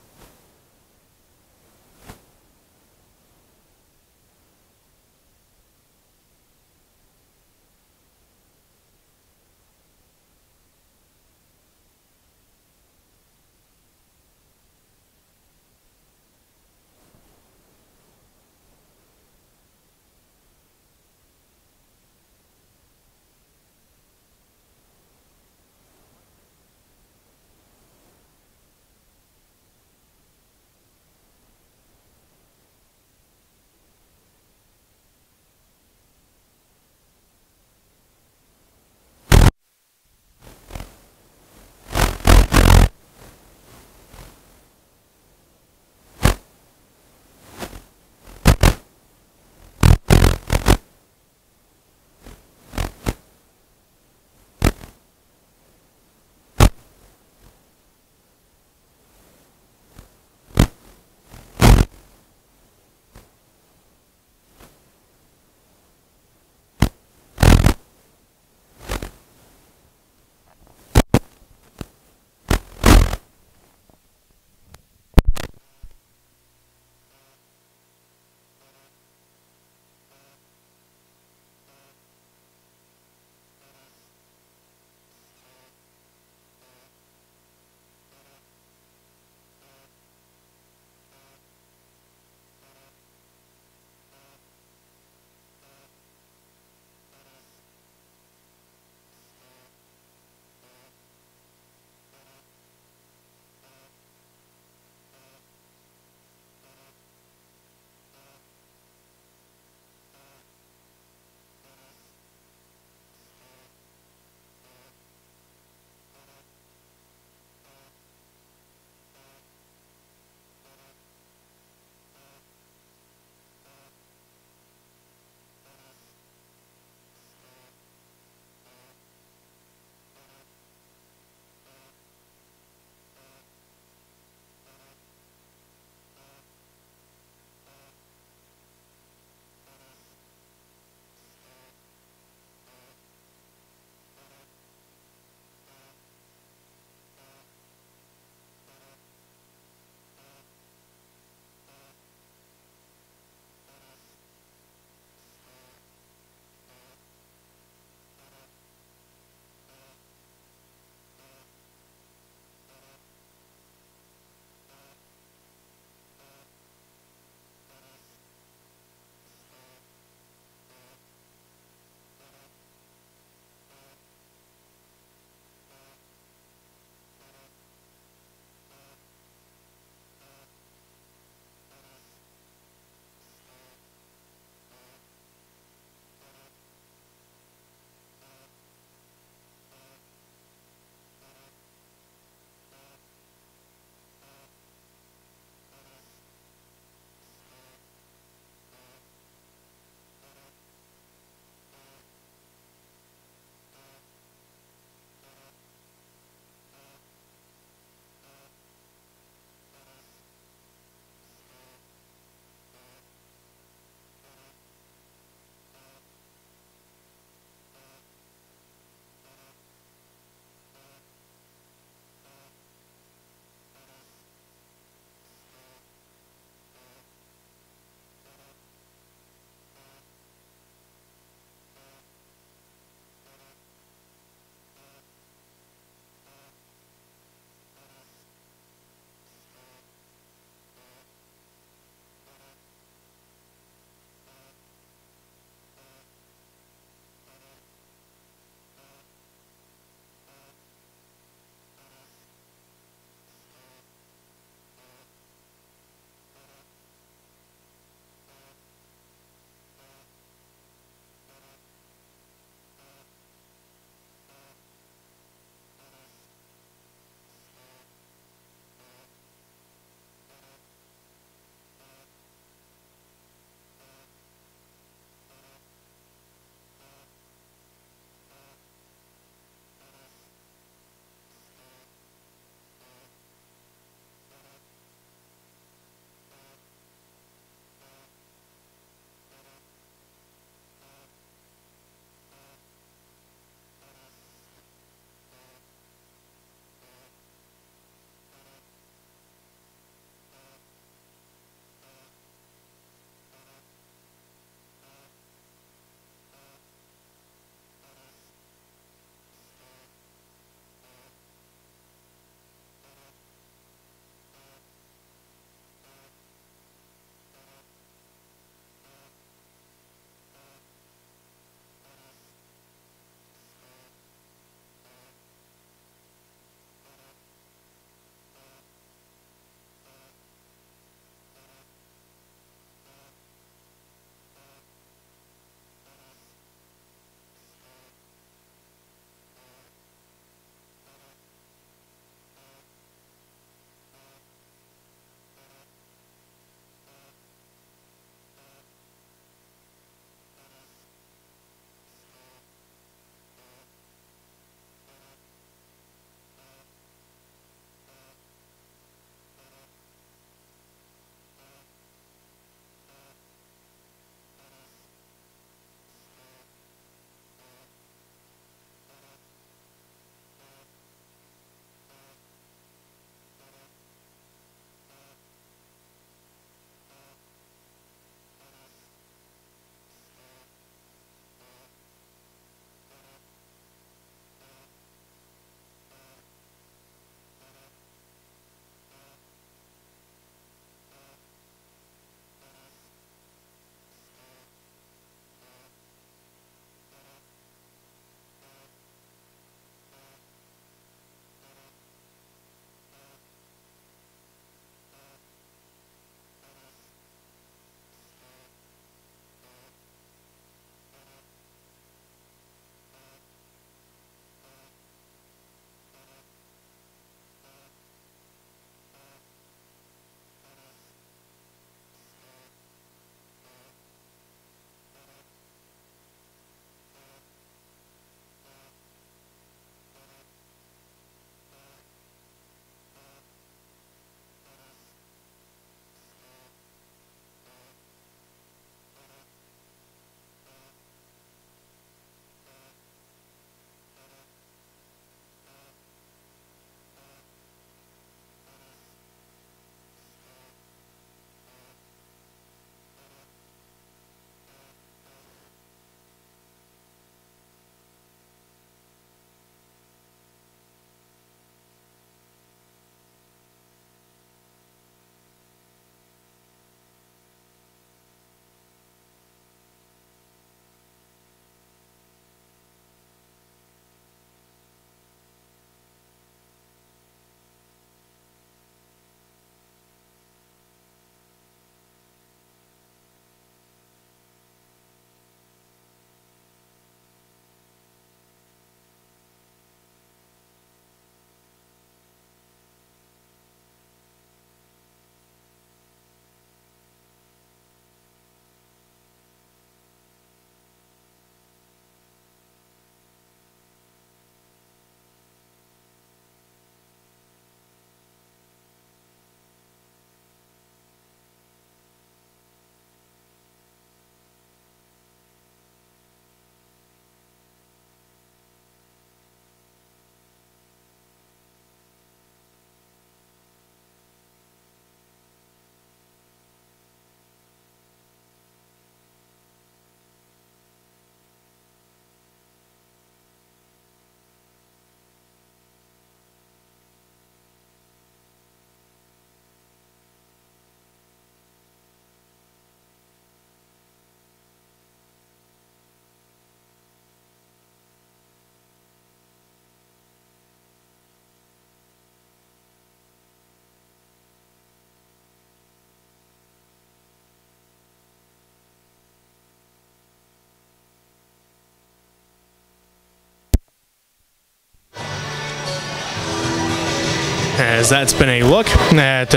[SPEAKER 1] as that's been a look at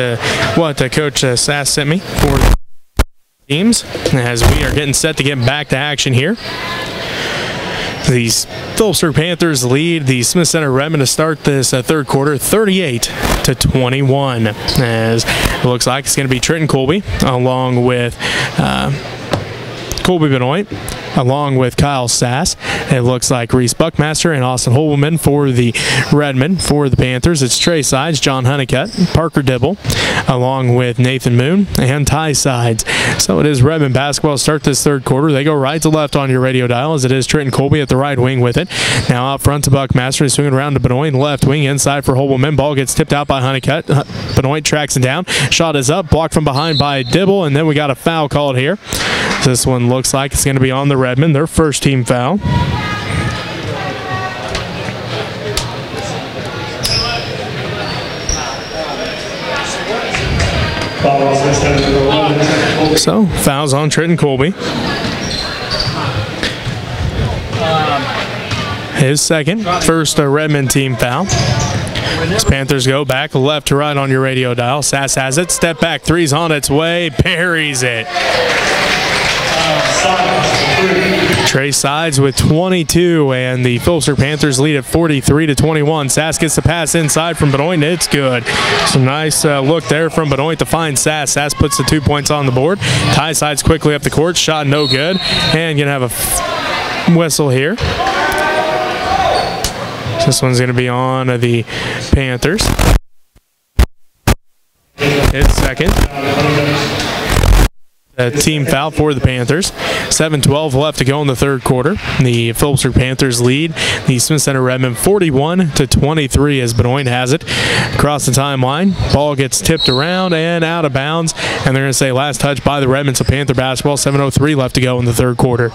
[SPEAKER 1] what Coach Sass sent me for the teams as we are getting set to get back to action here. These Phillipsburg Panthers lead the Smith Center Redmond to start this third quarter 38-21 as it looks like it's going to be Trenton Colby along with Colby Benoit along with Kyle Sass. It looks like Reese Buckmaster and Austin Holman for the Redmond. For the Panthers, it's Trey Sides, John Honeycutt, Parker Dibble, along with Nathan Moon and Ty Sides. So it is Redmond basketball to start this third quarter. They go right to left on your radio dial as it is Trenton Colby at the right wing with it. Now out front to Buckmaster. He's swinging around to Benoit, left wing inside for Holman. Ball gets tipped out by Honeycutt. Benoit tracks it down. Shot is up, blocked from behind by Dibble, and then we got a foul called here. This one looks like it's going to be on the Redmond, their first team foul. So, fouls on Trenton Colby. His second, first Redmond team foul. As Panthers go back left to right on your radio dial. Sass has it, step back, three's on its way, buries it. Trey Sides with 22, and the Phillipsburg Panthers lead at 43-21. Sass gets the pass inside from Benoit, and it's good. Some nice look there from Benoit to find Sass. Sass puts the 2 points on the board. Ty Sides quickly up the court, shot no good, and gonna have a whistle here. This one's gonna be on the Panthers. His second. A team foul for the Panthers. 7:12 left to go in the third quarter. The Phillipsburg Panthers lead the Smith Center Redmond 41-23 as Benoit has it across the timeline. Ball gets tipped around and out of bounds, and they're going to say last touch by the Redmond. So Panther basketball. 7:03 left to go in the third quarter.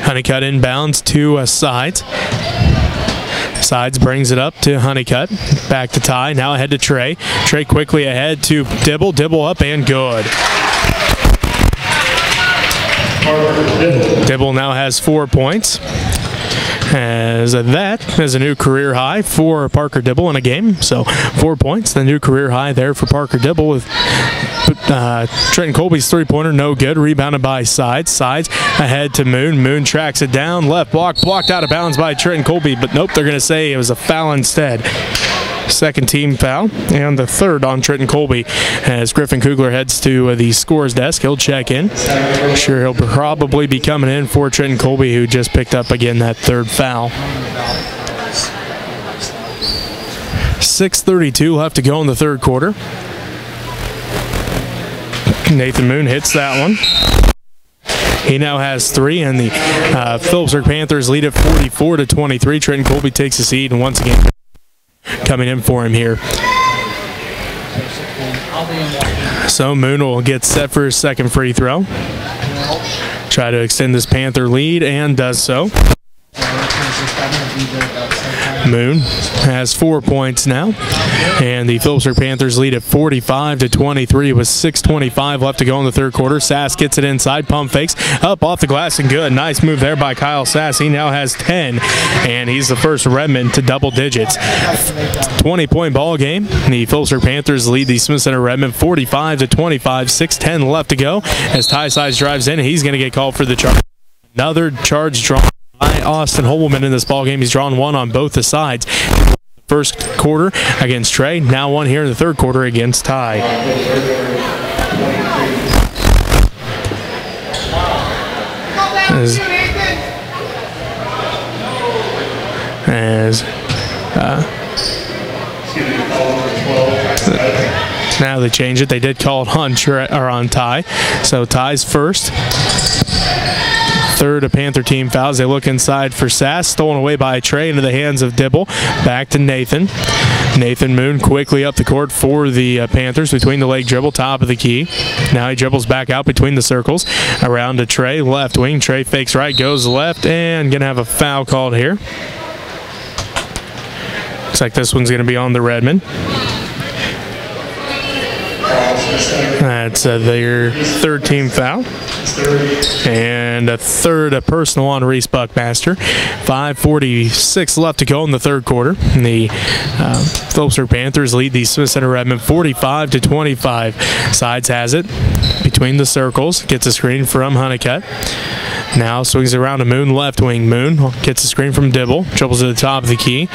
[SPEAKER 1] Honeycutt inbounds to Sides. Sides brings it up to Honeycutt. Back to Ty. Now ahead to Trey. Trey quickly ahead to Dibble. Dibble up and good. Dibble now has 4 points. As that is a new career high for Parker Dibble in a game. So 4 points, the new career high there for Parker Dibble with Trenton Colby's three-pointer, no good. Rebounded by Sides. Sides ahead to Moon. Moon tracks it down. Left blocked out of bounds by Trenton Colby, but nope, they're going to say it was a foul instead. Second team foul, and the third on Trenton Colby as Griffin Kugler heads to the scores desk. He'll check in. Sure, he'll probably be coming in for Trenton Colby, who just picked up again that third foul. 6:32 left to go in the third quarter. Nathan Moon hits that one. He now has 3, and the Phillipsburg Panthers lead at 44-23. Trenton Colby takes a seat, and once again coming in for him here. So Moon will get set for his second free throw. Try to extend this Panther lead, and does so. Moon has 4 points now, and the Phillipsburg Panthers lead at 45-23 with 6:25 left to go in the third quarter. Sass gets it inside, pump fakes, up off the glass and good. Nice move there by Kyle Sass. He now has 10, and he's the first Redmond to double digits. 20-point ball game. The Phillipsburg Panthers lead the Smith Center Redmond 45-25, 6:10 left to go as Ty Sides drives in, and he's going to get called for the charge. Another charge drawn by Austin Holman in this ball game. He's drawn one on both the sides. First quarter against Trey, now one here in the third quarter against Ty. Now they change it. They did call it on Ty. So Ty's first. Third of Panther team fouls. They look inside for Sass. Stolen away by Trey into the hands of Dibble. Back to Nathan. Nathan Moon quickly up the court for the Panthers between the leg dribble, top of the key. Now he dribbles back out between the circles. Around to Trey, left wing. Trey fakes right, goes left, and going to have a foul called here. Looks like this one's going to be on the Redmond. That's their third team foul. And a third personal on Reese Buckmaster. 5:46 left to go in the third quarter. And the Phillipsburg Panthers lead the Smith Center Redmond 45-25. Sides has it between the circles. Gets a screen from Honeycutt. Now swings around to Moon, left wing. Moon gets a screen from Dibble. Dribbles to the top of the key.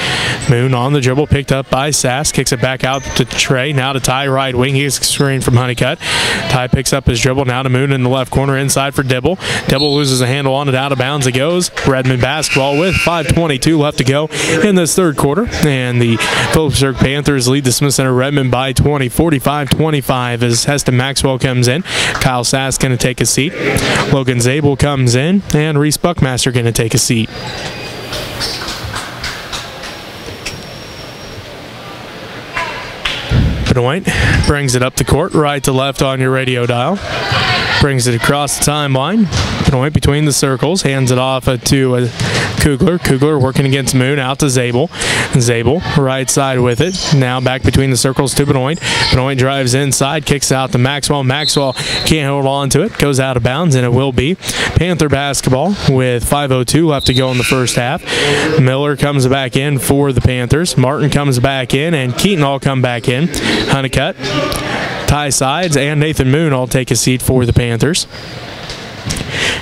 [SPEAKER 1] Moon on the dribble, picked up by Sass. Kicks it back out to Trey. Now to Ty, right wing. He gets a screen from Honeycutt. Ty picks up his dribble. Now to Moon in the left corner, inside for Dibble. Dibble loses a handle on it, out of bounds it goes. Redmond basketball with 5:22 left to go in this third quarter. And the Phillipsburg Panthers lead the Smith Center Redmond by 20, 45-25 as Heston Maxwell comes in. Kyle Sass going to take a seat. Logan Zabel comes in. And Reese Buckmaster going to take a seat. Benoit brings it up the court, right to left on your radio dial. Brings it across the timeline. Benoit between the circles, hands it off to Kugler. Kugler working against Moon, out to Zabel. Zabel right side with it. Now back between the circles to Benoit. Benoit drives inside, kicks out to Maxwell. Maxwell can't hold on to it, goes out of bounds, and it will be Panther basketball with 5:02 left to go in the first half. Miller comes back in for the Panthers. Martin comes back in, and Keaton all come back in. Honeycutt, Ty Sides, and Nathan Moon all take a seat for the Panthers.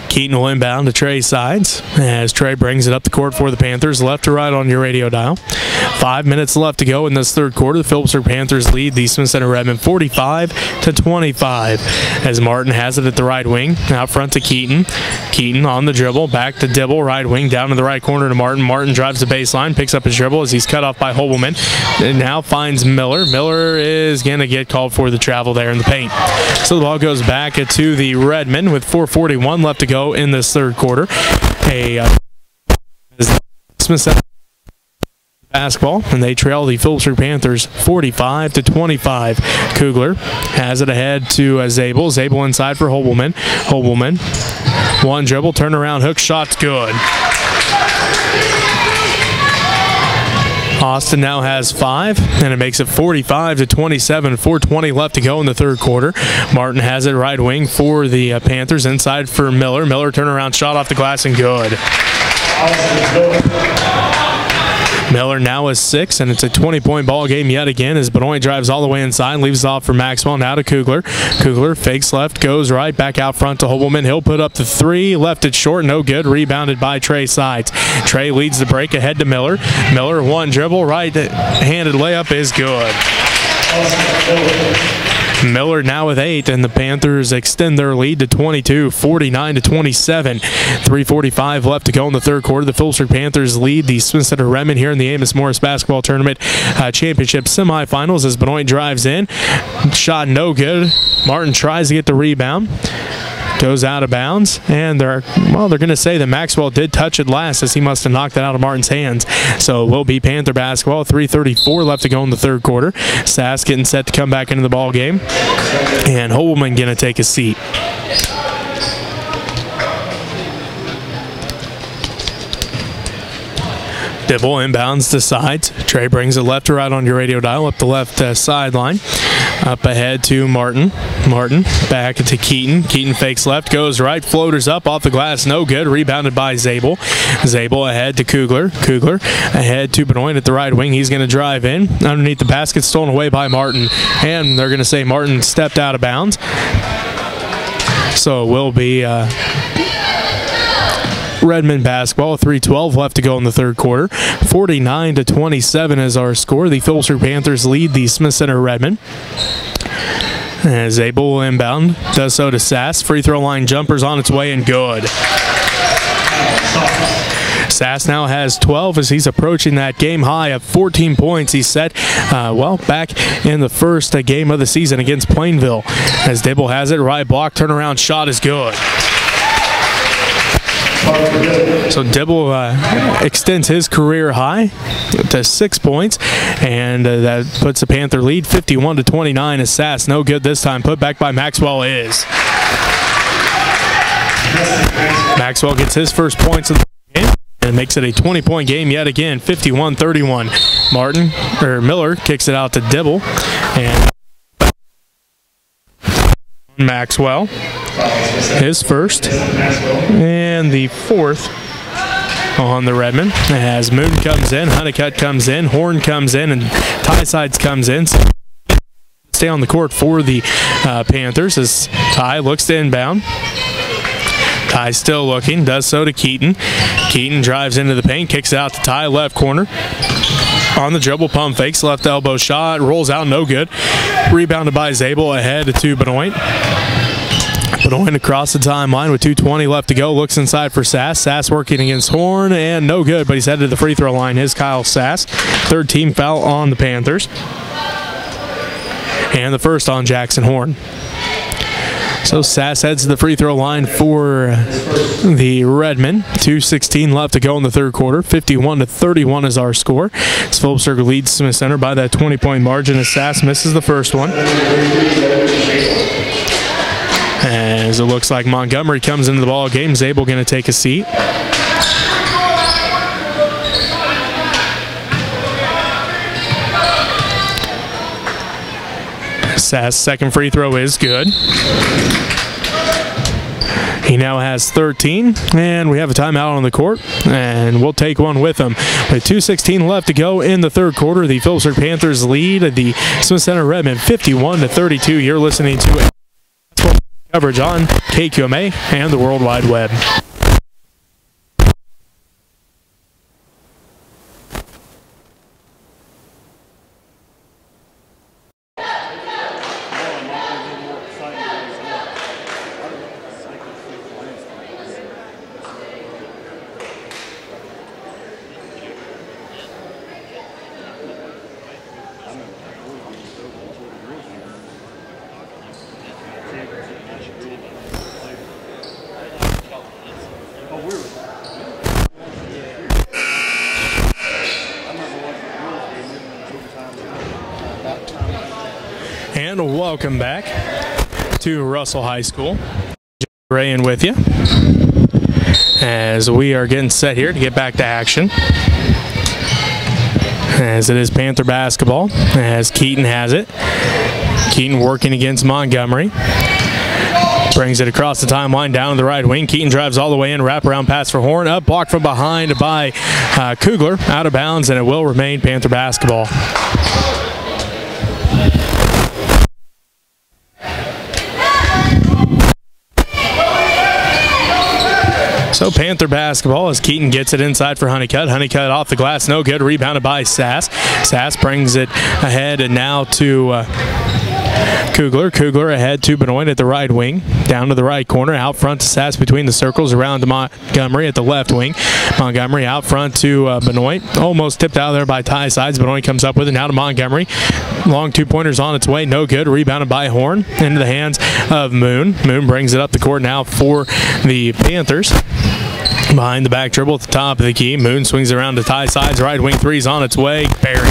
[SPEAKER 1] Keaton will inbound to Trey Sides as Trey brings it up the court for the Panthers, left to right on your radio dial. 5 minutes left to go in this third quarter. The Phillipsburg Panthers lead the Smith Center Redmond 45-25 as Martin has it at the right wing, out front to Keaton. Keaton on the dribble, back to Dibble, right wing, down to the right corner to Martin. Martin drives the baseline, picks up his dribble as he's cut off by Hobelman, and now finds Miller. Miller is going to get called for the travel there in the paint. So the ball goes back to the Redmond with 4:41 left to go in this third quarter. Smith Center basketball, and they trail the Phillipsburg Panthers 45-25. Kugler has it ahead to Zabel. Zabel inside for Hobelman. Hobelman, one dribble, turnaround, hook shot's good. Austin now has 5, and it makes it 45-27. 4:20 left to go in the third quarter. Martin has it right wing for the Panthers, inside for Miller. Miller turnaround shot off the glass and good. Miller now is 6, and it's a 20-point ball game yet again as Benoit drives all the way inside, leaves it off for Maxwell, now to Kugler. Kugler fakes left, goes right, back out front to Hobelman. He'll put up the 3, left it short, no good, rebounded by Trey Sides. Trey leads the break ahead to Miller. Miller, one dribble, right-handed layup is good. Miller now with 8, and the Panthers extend their lead to 22, 49-27. 3:45 left to go in the third quarter. The Phillipsburg Panthers lead the Smith Center Redmond here in the Amos-Morris basketball tournament championship semifinals as Benoit drives in. Shot no good. Martin tries to get the rebound. Goes out of bounds, and they're going to say that Maxwell did touch it last as he must have knocked it out of Martin's hands. So it will be Panther basketball. 3:34 left to go in the third quarter. Sass getting set to come back into the ball game, and Hobelman going to take a seat. Dibble inbounds to Sides. Trey brings it left to right on your radio dial, up the left sideline. Up ahead to Martin. Martin back to Keaton. Keaton fakes left, goes right, floaters up off the glass, no good. Rebounded by Zabel. Zabel ahead to Kugler. Kugler ahead to Benoit at the right wing. He's going to drive in. Underneath the basket, stolen away by Martin. And they're going to say Martin stepped out of bounds. So it will be Redmond basketball. 3:12 left to go in the third quarter. 49-27 is our score. The Phillipsburg Panthers lead the Smith Center Redmond. As Zabel will inbound, does so to Sass. Free throw line jumpers on its way and good. Sass now has 12 as he's approaching that game high of 14 points. He's set, back in the first game of the season against Plainville. As Dibble has it, right block, turnaround shot is good. So Dibble extends his career high to 6 points, and that puts the Panther lead 51-29 as Sass, no good this time. Put back by Maxwell is. Maxwell gets his first points of the game and makes it a 20-point game yet again, 51-31. Miller kicks it out to Dibble, and Maxwell his first, and the fourth on the Redmond, as Moon comes in, Honeycutt comes in, Horn comes in, and Ty Sides comes in. So stay on the court for the Panthers as Ty looks to inbound. Ty still looking, does so to Keaton. Keaton drives into the paint, kicks it out to Ty, left corner. On the dribble, pump fakes, left elbow shot, rolls out, no good. Rebounded by Zabel, ahead to Benoit. Benoit across the timeline with 2:20 left to go, looks inside for Sass. Sass working against Horn, and no good, but he's headed to the free throw line. His Kyle Sass. Third team foul on the Panthers. And the first on Jackson Horn. So Sass heads to the free throw line for the Redmond. 2:16 left to go in the third quarter. 51-31 is our score. As Phillipsburg leads Smith Center by that 20-point margin as Sass misses the first one. As it looks like Montgomery comes into the ball game, Zabel going to take a seat. Sass' second free throw is good. He now has 13, and we have a timeout on the court, and we'll take one with him. With 2:16 left to go in the third quarter, the Phillipsburg Panthers lead the Smith Center Redmond 51-32. You're listening to coverage on KQMA and the World Wide Web. And welcome back to Russell High School. Ray in with you as we are getting set here to get back to action. As it is Panther basketball, as Keaton has it. Keaton working against Montgomery. Brings it across the timeline down to the right wing. Keaton drives all the way in, wraparound pass for Horn, up, blocked from behind by Kugler, out of bounds, and it will remain Panther basketball. So Panther basketball as Keaton gets it inside for Honeycutt. Honeycutt off the glass, no good. Rebounded by Sass. Sass brings it ahead and now to Kugler. Kugler ahead to Benoit at the right wing. Down to the right corner. Out front to Sass between the circles. Around to Montgomery at the left wing. Montgomery out front to Benoit. Almost tipped out there by Ty Sides. Benoit comes up with it now to Montgomery. Long two-pointers on its way. No good. Rebounded by Horn. Into the hands of Moon. Moon brings it up the court now for the Panthers. Behind the back dribble at the top of the key. Moon swings around to Ty Sides. Right wing three's on its way. Barry.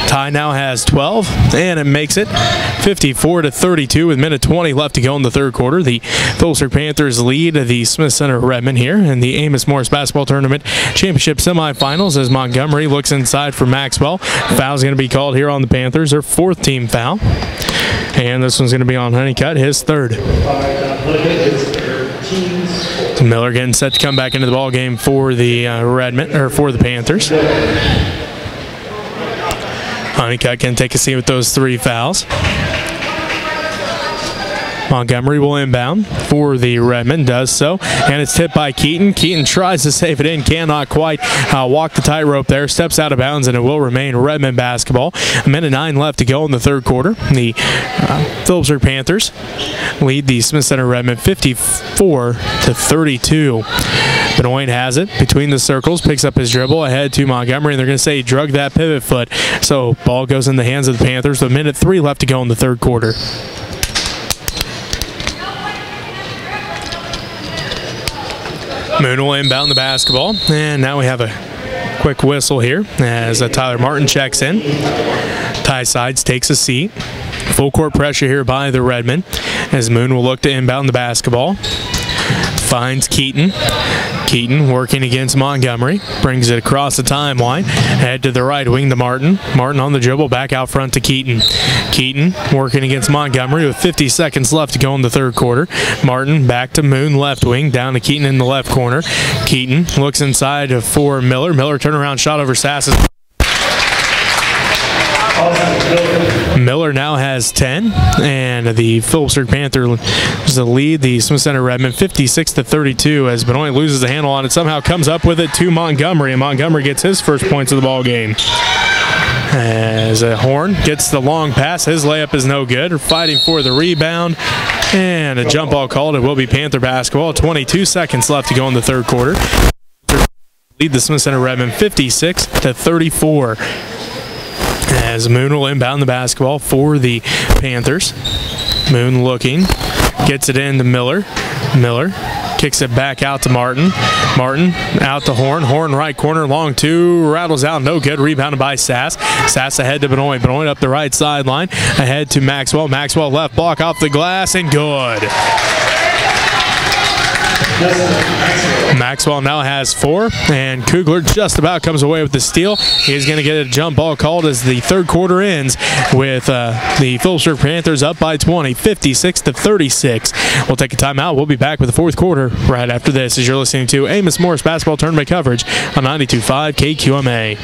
[SPEAKER 1] Ty now has 12, and it makes it 54-32 with minute 20 left to go in the third quarter. The Phillipsburg Panthers lead the Smith Center Redmond here in the Amos-Morris Basketball Tournament Championship semifinals as Montgomery looks inside for Maxwell. Foul's going to be called here on the Panthers, their fourth team foul. And this one's going to be on Honeycutt, his third. Miller getting set to come back into the ball game for the for the Panthers. Honeycutt can take a seat with those three fouls. Montgomery will inbound for the Redmond, does so, and it's tipped by Keaton. Keaton tries to save it in, cannot quite walk the tightrope there, steps out of bounds, and it will remain Redmond basketball. A minute 9 left to go in the third quarter. The Phillipsburg Panthers lead the Smith Center Redmond 54-32. Benoit has it between the circles, picks up his dribble ahead to Montgomery, and they're going to say he drug that pivot foot. So ball goes in the hands of the Panthers with a minute 3 left to go in the third quarter. Moon will inbound the basketball, and now we have a quick whistle here as Tyler Martin checks in. Ty Sides takes a seat. Full court pressure here by the Redmond as Moon will look to inbound the basketball. finds Keaton. Keaton working against Montgomery. Brings it across the timeline. Head to the right wing to Martin. Martin on the dribble. Back out front to Keaton. Keaton working against Montgomery with 50 seconds left to go in the third quarter. Martin back to Moon, left wing. Down to Keaton in the left corner. Keaton looks inside for Miller. Miller turnaround shot over Sass's. Miller now has 10, and the Phillipsburg Panthers lead the Smith Center Redmond 56-32 as Benoit loses the handle on it, somehow comes up with it to Montgomery, and Montgomery gets his first points of the ball game. As Horn gets the long pass, his layup is no good. Fighting for the rebound, and a jump ball called. It will be Panther basketball. 22 seconds left to go in the third quarter. Lead the Smith Center Redmond 56-34. As Moon will inbound the basketball for the Panthers. Moon looking, gets it into Miller. Miller kicks it back out to Martin. Martin out to Horn. Horn right corner, long two, rattles out, no good. Rebounded by Sass. Sass ahead to Benoit. Benoit up the right sideline, ahead to Maxwell. Maxwell left block off the glass and good. Maxwell now has 4, and Kugler just about comes away with the steal. He's going to get a jump ball called as the third quarter ends with the Phillipsburg Panthers up by 20, 56-36. We'll take a timeout. We'll be back with the fourth quarter right after this as you're listening to Amos-Morris basketball tournament coverage on 92.5 KQMA.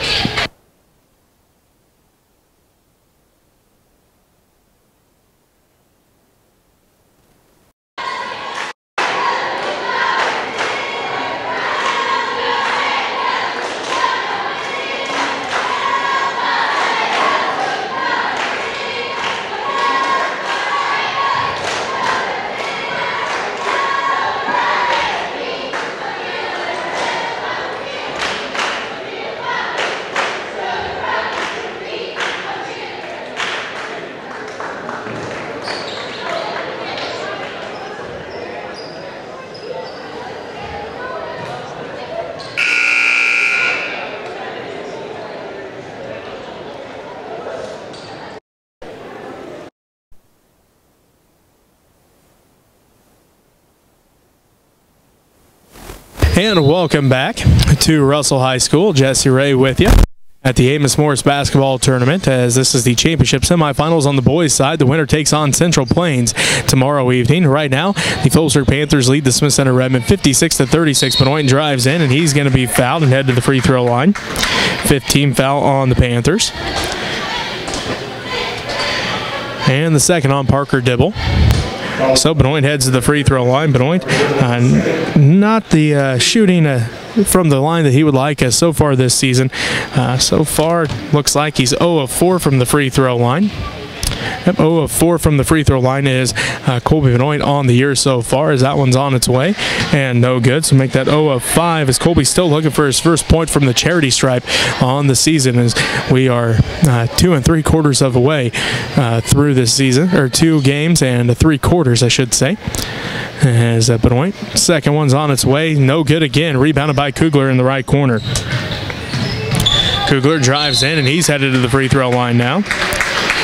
[SPEAKER 1] And welcome back to Russell High School. Jesse Ray with you at the Amos-Morris basketball tournament, as this is the championship semifinals on the boys' side. The winner takes on Central Plains tomorrow evening. Right now, the Phillipsburg Panthers lead the Smith Center Redmond 56-36. Benoit drives in, and he's going to be fouled and head to the free throw line. 15 foul on the Panthers. And the second on Parker Dibble. So Benoit heads to the free throw line. Benoit, not the shooting from the line that he would like so far this season. So far, looks like he's 0 of 4 from the free throw line. Yep, 0 of 4 from the free throw line is Colby Benoit on the year so far, as that one's on its way and no good. So make that 0 of 5 as Colby's still looking for his first point from the charity stripe on the season, as we are 2 3/4 of the way through this season, or 2 games and 3 quarters, I should say. As Benoit, second one's on its way, no good again. Rebounded by Kugler in the right corner. Kugler drives in, and he's headed to the free throw line now.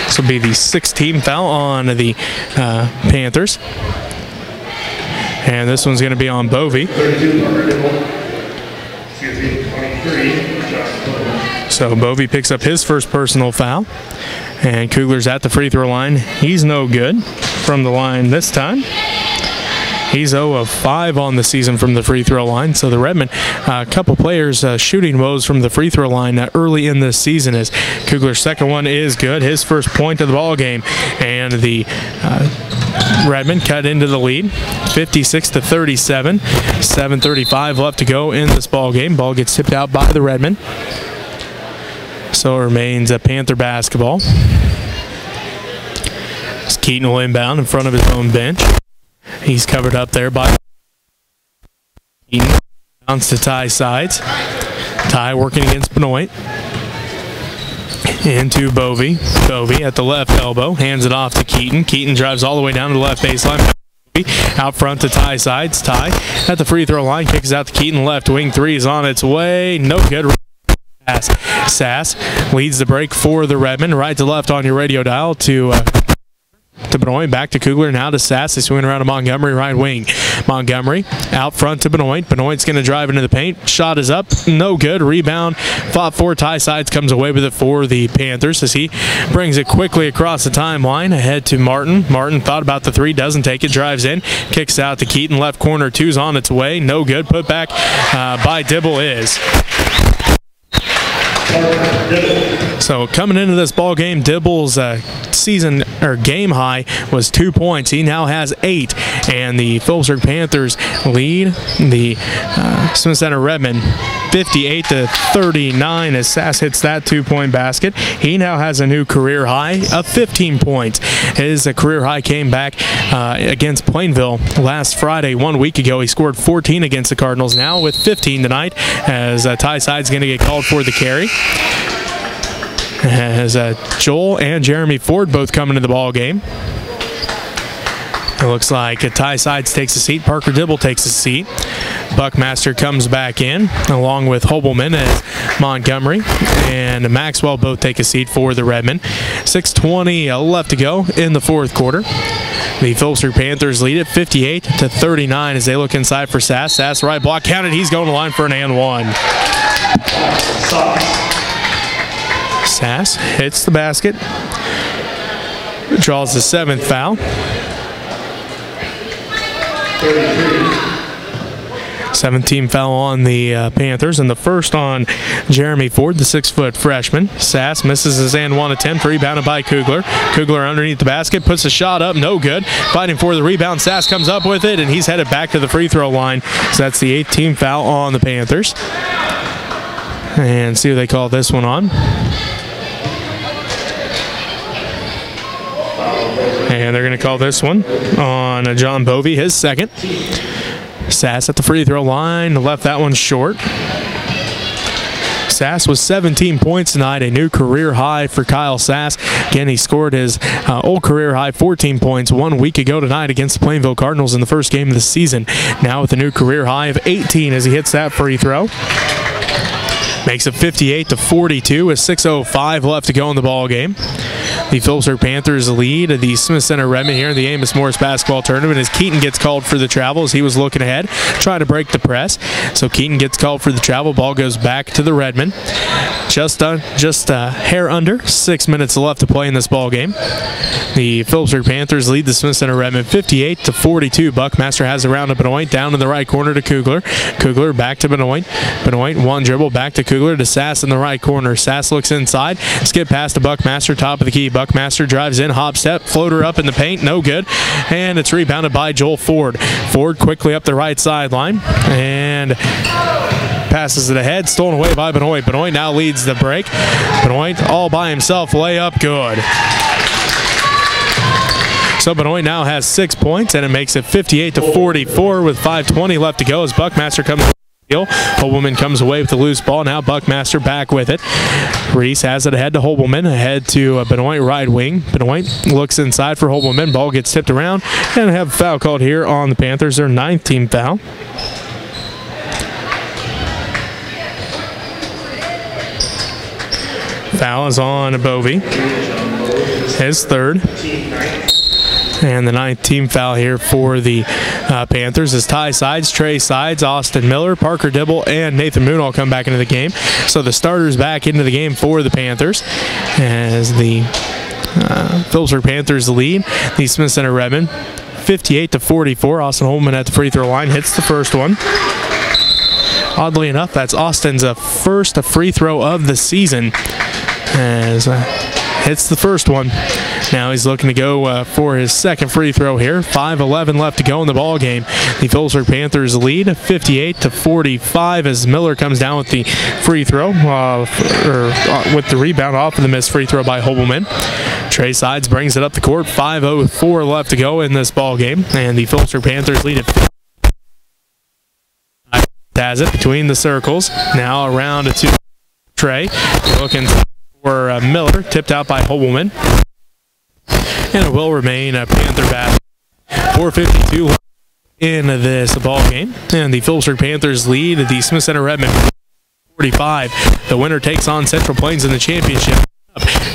[SPEAKER 1] This will be the 16th foul on the Panthers. And this one's going to be on Bovey. So Bovey picks up his first personal foul. And Kugler's at the free throw line. He's no good from the line this time. He's 0 of 5 on the season from the free throw line. So the Redmond, a couple players shooting woes from the free throw line early in this season, as Kugler's second one is good. His first point of the ball game. And the Redmond cut into the lead, 56-37. 7:35 left to go in this ball game. Ball gets tipped out by the Redmond. So it remains a Panther basketball. As Keaton will inbound in front of his own bench. He's covered up there by Keaton. Bounce to Ty sides. Ty working against Benoit. Into Bovey. Bovey at the left elbow. Hands it off to Keaton. Keaton drives all the way down to the left baseline. Out front to Ty sides. Ty at the free throw line. Kicks out to Keaton. Left wing three is on its way. No good. Sass leads the break for the Redmond. Right to left on your radio dial to to Benoit, back to Kugler, now to Sass. They swing around to Montgomery, right wing. Montgomery out front to Benoit. Benoit's going to drive into the paint. Shot is up, no good. Rebound, fought for. Ty Sides comes away with it for the Panthers as he brings it quickly across the timeline. Ahead to Martin. Martin thought about the three, doesn't take it, drives in, kicks out to Keaton. Left corner, two's on its way, no good. Put back by Dibble is. So coming into this ball game, Dibble's season or game high was 2 points. He now has 8, and the Phillipsburg Panthers lead the Smith Center Redmond 58-39 as Sass hits that 2-point basket. He now has a new career high of 15 points. His career high came back against Plainville last Friday, 1 week ago. He scored 14 against the Cardinals, now with 15 tonight as Ty Side's going to get called for the carry. As Joel and Jeremy Ford both come into the ball game. It looks like Ty Sides takes a seat. Parker Dibble takes a seat. Buckmaster comes back in along with Hobelman as Montgomery and Maxwell both take a seat for the Redmond. 6:20 left to go in the fourth quarter. The Phillipsburg Panthers lead it 58-39 as they look inside for Sass. Sass right block counted. He's going to line for an and one. Sass hits the basket, draws the 7th foul. 17 foul on the Panthers, and the first on Jeremy Ford, the 6-foot freshman. Sass misses his and one attempt, rebounded by Kugler. Kugler underneath the basket, puts a shot up, no good. Fighting for the rebound, Sass comes up with it, and he's headed back to the free throw line. So that's the 8th team foul on the Panthers. And see what they call this one on. And they're going to call this one on John Bovey, his second. Sass at the free throw line, left that one short. Sass was 17 points tonight, a new career high for Kyle Sass. Again, he scored his old career high 14 points 1 week ago tonight against the Plainville Cardinals in the first game of the season. Now with a new career high of 18 as he hits that free throw. Makes it 58-42 with 6:05 left to go in the ball game. The Phillipsburg Panthers lead the Smith Center Redmond here in the Amos-Morris basketball tournament as Keaton gets called for the travel as he was looking ahead, trying to break the press. So Keaton gets called for the travel. Ball goes back to the Redmond. Just a hair under 6 minutes left to play in this ball game. The Phillipsburg Panthers lead the Smith Center Redmond 58-42. Buckmaster has around to Benoit, down in the right corner to Kugler. Kugler back to Benoit. Benoit one dribble back to Kugler to Sass in the right corner. Sass looks inside, skip past to Buckmaster, top of the key. Buckmaster drives in, hop step, floater up in the paint, no good. And it's rebounded by Joel Ford. Ford quickly up the right sideline and passes it ahead, stolen away by Benoit. Benoit now leads the break. Benoit all by himself, layup good. So Benoit now has 6 points, and it makes it 58-44 with 5:20 left to go as Buckmaster comes. Hobelman comes away with the loose ball. Now Buckmaster back with it. Reese has it ahead to Hobelman, ahead to Benoit right wing. Benoit looks inside for Hobelman. Ball gets tipped around, and have a foul called here on the Panthers, their 9th team foul. Foul is on Bovey, his 3rd. And the 9th team foul here for the Panthers is Ty Sides, Trey Sides, Austin Miller, Parker Dibble, and Nathan Moon all come back into the game. So the starters back into the game for the Panthers as the Phillipsburg Panthers lead the Smith Center Redmond 58-44. Austin Holman at the free throw line hits the first one. Oddly enough, that's Austin's first free throw of the season as hits the first one. Now he's looking to go for his second free throw here. 5:11 left to go in the ball game. The Phillipsburg Panthers lead 58-45 as Miller comes down with the free throw, with the rebound off of the missed free throw by Hobelman. Trey Sides brings it up the court. 5:04 left to go in this ball game, and the Phillipsburg Panthers lead it. Has it between the circles. Now around to Trey. Looking for Miller, tipped out by Hobelman. And it will remain a Panther basket. 4:52 in this ball game. And the Phillipsburg Panthers lead the Smith Center Redmond 45. The winner takes on Central Plains in the championship.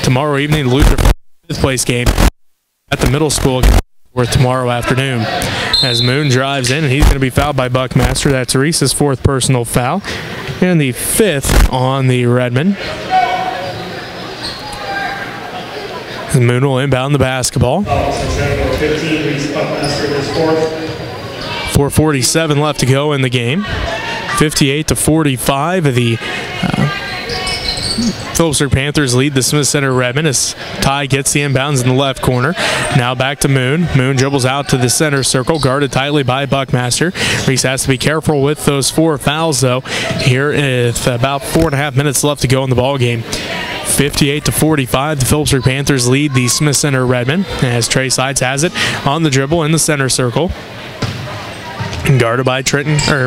[SPEAKER 1] Tomorrow evening, Luther 5th place game. at the middle school tomorrow afternoon. As Moon drives in, and he's going to be fouled by Buckmaster. That's Reese's 4th personal foul, and the 5th on the Redmond. Moon will inbound the basketball. 4:47 left to go in the game. 58-45. The Phillipsburg Panthers lead the Smith Center Redmond as Ty gets the inbounds in the left corner. Now back to Moon. Moon dribbles out to the center circle, guarded tightly by Buckmaster. Reese has to be careful with those 4 fouls, though, here with about 4.5 minutes left to go in the ball game. 58-45, the Phillipsburg Panthers lead the Smith Center Redmond as Trey Sides has it on the dribble in the center circle. Guarded by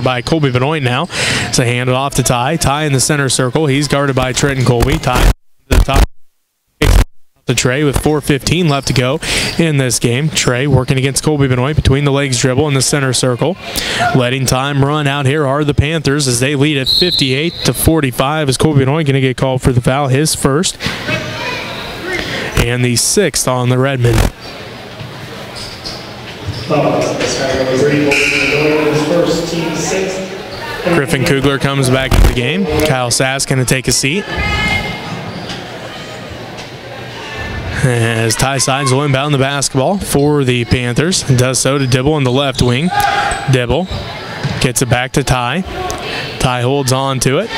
[SPEAKER 1] by Colby Benoit now. So hand it off to Ty. Ty in the center circle. He's guarded by Trenton Colby. Ty to the top. To Trey with 4:15 left to go in this game. Trey working against Colby Benoit between the legs dribble in the center circle. Letting time run out here are the Panthers as they lead at 58-45 as Colby Benoit going to get called for the foul, his first. And the 6th on the Redmond. Griffin Kugler comes back into the game. Kyle Sass going to take a seat. As Ty Sides will inbound the basketball for the Panthers. Does so to Dibble in the left wing. Dibble gets it back to Ty. Ty holds on to it.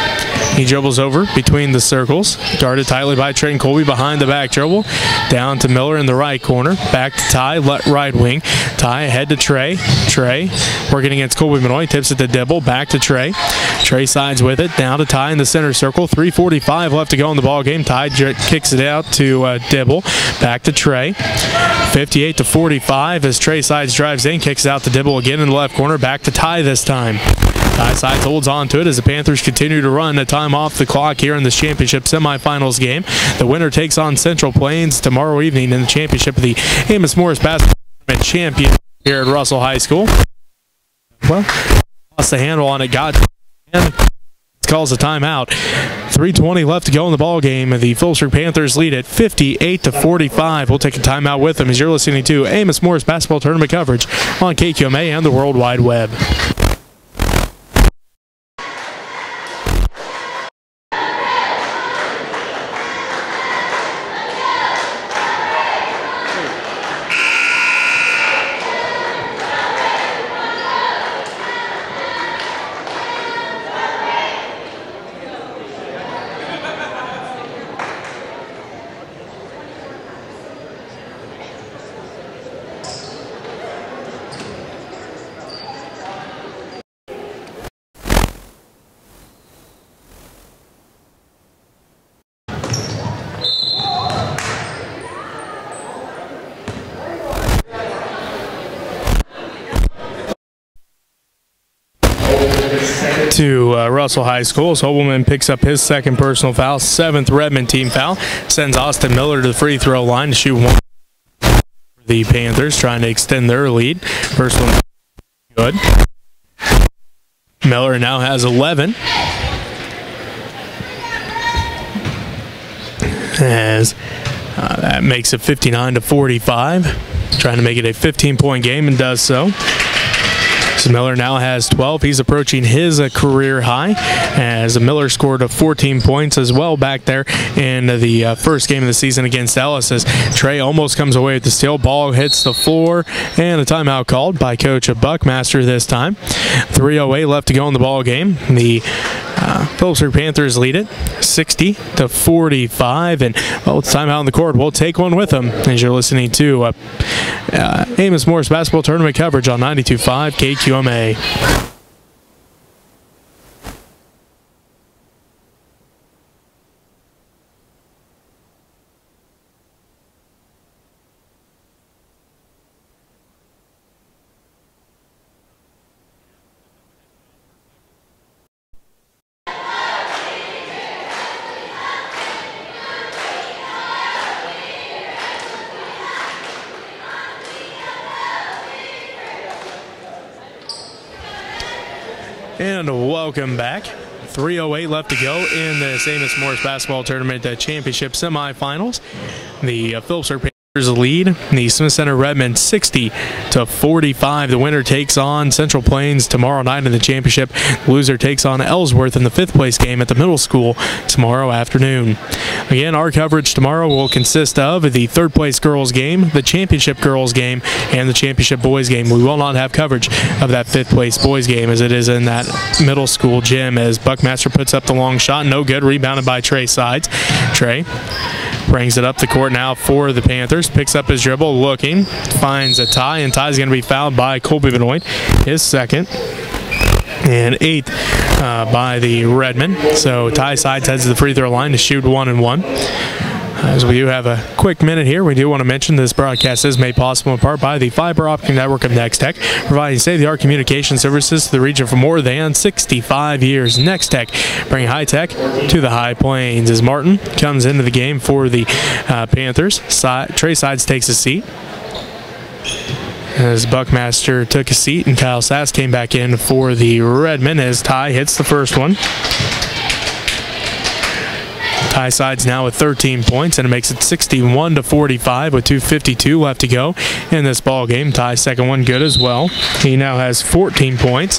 [SPEAKER 1] He dribbles over between the circles. Guarded tightly by Trenton Colby behind the back dribble. Down to Miller in the right corner. Back to Ty, right wing. Ty ahead to Trey. Trey working against Colby Benoit. Tips it to Dibble. Back to Trey. Trey Sides with it. Down to Ty in the center circle. 3:45 left to go in the ball game. Ty kicks it out to Dibble. Back to Trey. 58-45 as Trey Sides drives in. Kicks it out to Dibble again in the left corner. Back to Ty this time. Ty Sides holds on to it as the Panthers continue to run a time off the clock here in this championship semifinals game. The winner takes on Central Plains tomorrow evening in the championship of the Amos-Morris basketball champion here at Russell High School. Well, lost the handle on it, got and calls a timeout. 3:20 left to go in the ball game. The Phillipsburg Panthers lead at 58-45. We'll take a timeout with them as you're listening to Amos-Morris basketball tournament coverage on KQMA and the World Wide Web. To Russell High School as Hobelman picks up his 2nd personal foul, 7th Redmond team foul. Sends Austin Miller to the free throw line to shoot one. The Panthers trying to extend their lead. First one good. Miller now has 11. As that makes it 59-45. Trying to make it a 15-point game and does so. So Miller now has 12. He's approaching his career high as Miller scored 14 points as well back there in the first game of the season against Ellis as Trey almost comes away with the steal. Ball hits the floor and a timeout called by Coach Buckmaster this time. 3:08 left to go in the ball game. The Phillipsburg Panthers lead it 60-45, and well, it's time out on the court. We'll take one with them as you're listening to Amos-Morris basketball tournament coverage on 92.5 KQMA. And welcome back. 3:08 left to go in this Amos-Morris basketball tournament championship semifinals. The Phillipsburg lead the Smith Center Redmond 60-45. The winner takes on Central Plains tomorrow night in the championship. The loser takes on Ellsworth in the 5th place game at the middle school tomorrow afternoon. Again, our coverage tomorrow will consist of the 3rd place girls game, the championship girls game, and the championship boys game. We will not have coverage of that 5th place boys game as it is in that middle school gym, as Buckmaster puts up the long shot. No good. Rebounded by Trey Sides. Trey brings it up the court now for the Panthers. Picks up his dribble, looking, finds a Ty, and Ty's going to be fouled by Colby Benoit, his 2nd, and 8th by the Redmond. So Ty Sides heads to the free throw line to shoot 1-1. As we do have a quick minute here, we do want to mention this broadcast is made possible in part by the fiber optic network of Next Tech, providing state-of-the-art communication services to the region for more than 65 years. Next Tech, bringing high tech to the High Plains. As Martin comes into the game for the Panthers, Trey Sides takes a seat. As Buckmaster took a seat and Kyle Sass came back in for the Redmond as Ty hits the first one. Ty Sides now with 13 points, and it makes it 61-45 with 2:52 left to go in this ball game. Ty's 2nd one good as well. He now has 14 points,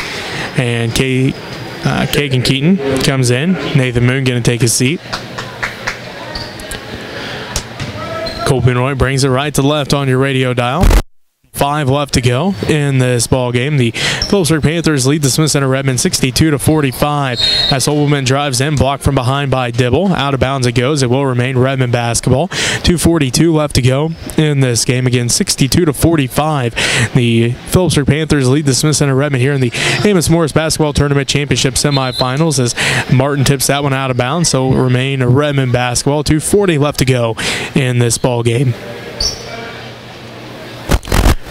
[SPEAKER 1] and Kagan Keaton comes in. Nathan Moon going to take his seat. Colby Benoit brings it right to left on your radio dial. 5 left to go in this ball game. The Phillipsburg Panthers lead the Smith Center Redmond 62-45. As Holman drives in, blocked from behind by Dibble. Out of bounds it goes. It will remain Redmond basketball. 2:42 left to go in this game. Again, 62-45. The Phillipsburg Panthers lead the Smith Center Redmond here in the Amos-Morris Basketball Tournament Championship semifinals as Martin tips that one out of bounds. So it will remain Redmond basketball. 2:40 left to go in this ball game.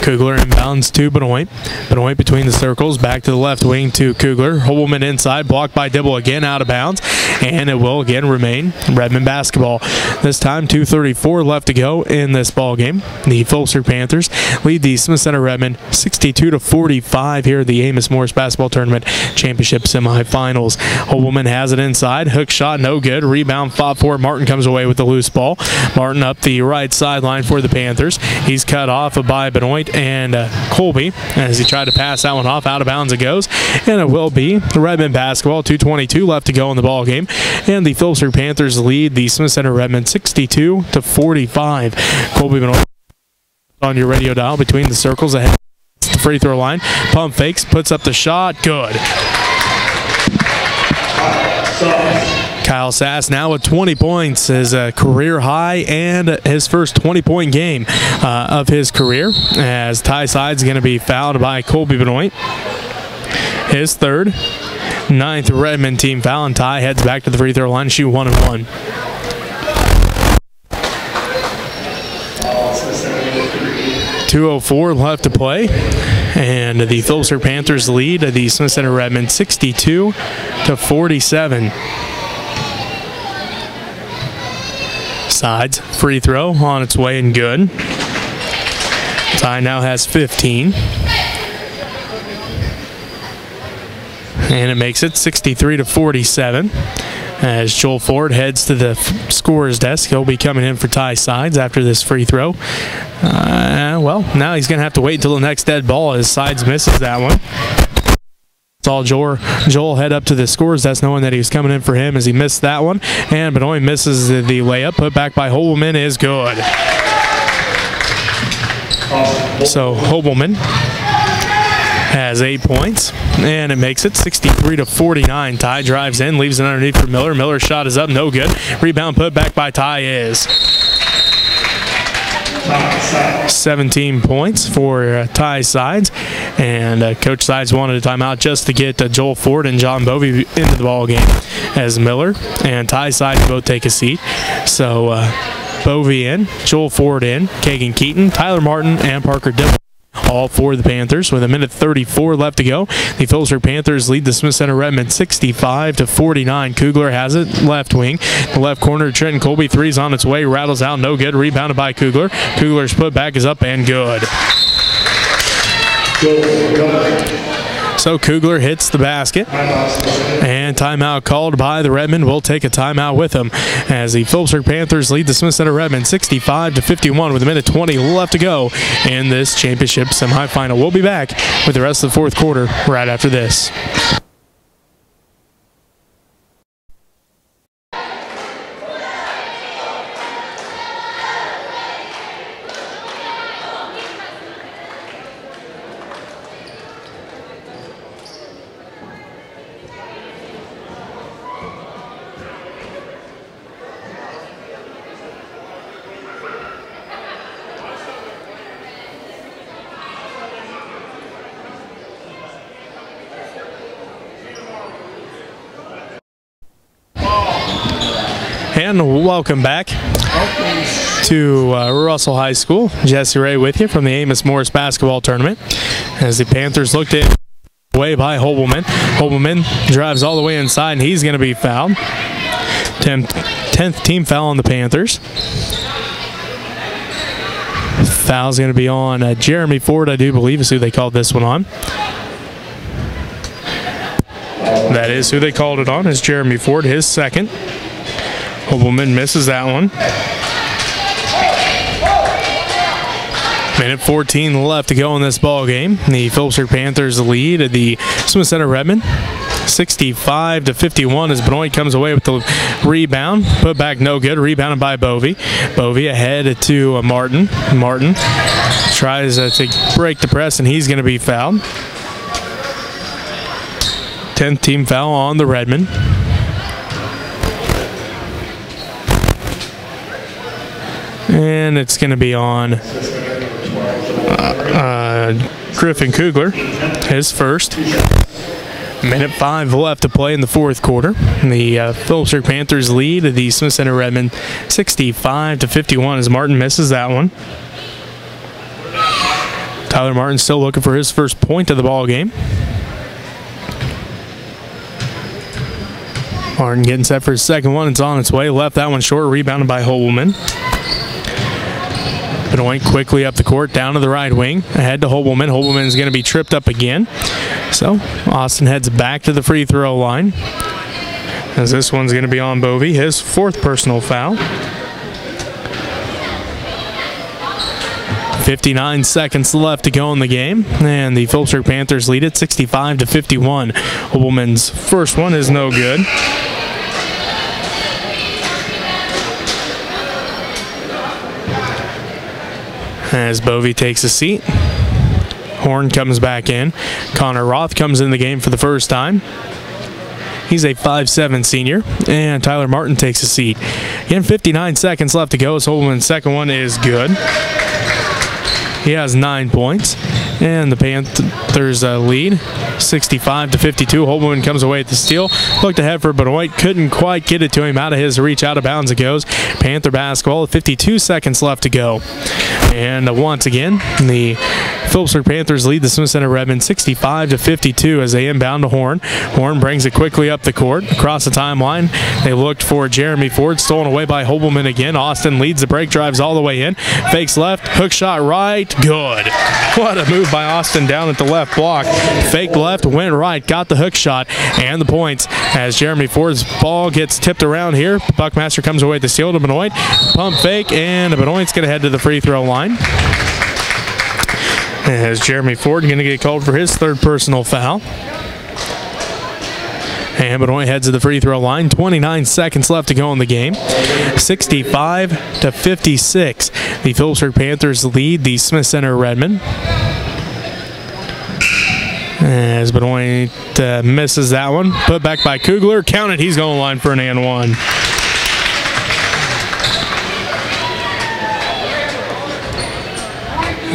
[SPEAKER 1] Kugler inbounds to Benoit. Benoit between the circles, back to the left wing to Kugler. Holman inside, blocked by Dibble again, out of bounds, and it will again remain Redmond basketball. This time, 2:34 left to go in this ball game. The Phillipsburg Panthers lead the Smith Center Redmond 62-45 here at the Amos-Morris Basketball Tournament Championship semifinals. Holman has it inside, hook shot, no good. Rebound fought for. Martin comes away with the loose ball. Martin up the right sideline for the Panthers. He's cut off by Benoit and Colby as he tried to pass that one off. Out of bounds it goes, and it will be Redmond basketball. 2:22 left to go in the ball game, and the Phillipsburg Panthers lead the Smith Center Redmond 62-45. Colby Benoit on your radio dial between the circles ahead the free throw line. Pump fakes, puts up the shot, good. Kyle Sass now with 20 points, his career high and his first 20-point game of his career, as Ty Sides going to be fouled by Colby Benoit. His 3rd, 9th Redmond team foul, and Ty heads back to the free throw line to shoot 1-1. .204 left to play, and the Phillipsburg Panthers lead the Smith Center Redmond 62-47. Sides free throw on its way and good. Ty now has 15. And it makes it 63-47. As Joel Ford heads to the scorer's desk, he'll be coming in for Ty Sides after this free throw. Well, now he's going to have to wait until the next dead ball as Sides misses that one. Saw Joel head up to the scorer's desk knowing that he was coming in for him as he missed that one. And Benoit misses the layup. Put back by Holman is good. So Holman has 8 points, and it makes it 63-49. Ty drives in, leaves it underneath for Miller. Miller's shot is up, no good. Rebound put back by Ty is 17 points for Ty Sides, and Coach Sides wanted a timeout just to get Joel Ford and John Bovey into the ball game, as Miller and Ty Sides both take a seat. So Bovey in, Joel Ford in, Kagan Keaton, Tyler Martin, and Parker Dibble all for the Panthers. With 1:34 left to go, the Phillipsburg Panthers lead the Smith Center Redmond 65-49. Kugler has it left wing, the left corner. Trenton Colby, three's on its way, rattles out, no good. Rebounded by Kugler. Kugler's put back is up and good. So Kugler hits the basket. And timeout called by the Redmen. We'll take a timeout with them as the Phillipsburg Panthers lead the Smith Center Redmen 65-51 with a minute 20 left to go in this championship semifinal. We'll be back with the rest of the fourth quarter right after this. And welcome back to Russell High School. Jesse Ray with you from the Amos-Morris basketball tournament as the Panthers looked at away by Hobelman. Hobelman drives all the way inside and he's going to be fouled. 10th team foul on the Panthers. Foul's going to be on Jeremy Ford, I do believe is who they called this one on. That is who they called it on, is Jeremy Ford, his second. Hobelman misses that one. Minute 14 left to go in this ball game. The Phillipsburg Panthers lead at the Smith Center Redmen 65-51 as Benoit comes away with the rebound. Put back no good. Rebounded by Bovey. Bovey ahead to Martin. Martin tries to break the press and he's going to be fouled. 10th team foul on the Redmen. And it's going to be on Griffin Kugler, his first. Minute 5 left to play in the fourth quarter. The Phillipsburg Panthers lead the Smith Center Redmen 65-51 as Martin misses that one. Tyler Martin still looking for his first point of the ball game. Martin getting set for his second one. It's on its way. Left that one short. Rebounded by Hobelman. Benoit quickly up the court, down to the right wing, ahead to Hobelman. Hobelman is going to be tripped up again. So Austin heads back to the free throw line as this one's going to be on Bovey, his fourth personal foul. 59 seconds left to go in the game, and the Phillipsburg Panthers lead it 65-51. Hobelman's first one is no good. As Bovey takes a seat, Horn comes back in. Connor Roth comes in the game for the first time. He's a 5'7" senior. And Tyler Martin takes a seat. Again, 59 seconds left to go as Hobelman's second one is good. He has 9 points. And the Panthers lead 65-52. Hobelman comes away at the steal. Looked ahead for Benoit. Couldn't quite get it to him. Out of his reach. Out of bounds it goes. Panther basketball. 52 seconds left to go. And once again, the Phillipsburg Panthers lead the Smith Center Redmen 65-52 as they inbound to Horn. Horn brings it quickly up the court. Across the timeline, they looked for Jeremy Ford. Stolen away by Hobelman again. Austin leads the break, drives all the way in. Fakes left. Hook shot right. Good. What a move by Austin down at the left block. Faked left, went right, got the hook shot and the points as Jeremy Ford's ball gets tipped around here. Buckmaster comes away with the steal to Benoit. Pump fake, and Benoit's going to head to the free throw line. As Jeremy Ford going to get called for his third personal foul. And Benoit heads to the free throw line. 29 seconds left to go in the game. 65-56. The Phillipsburg Panthers lead the Smith Center Redmen. As Benoit misses that one. Put back by Kugler. Counted. He's going to line for an and one.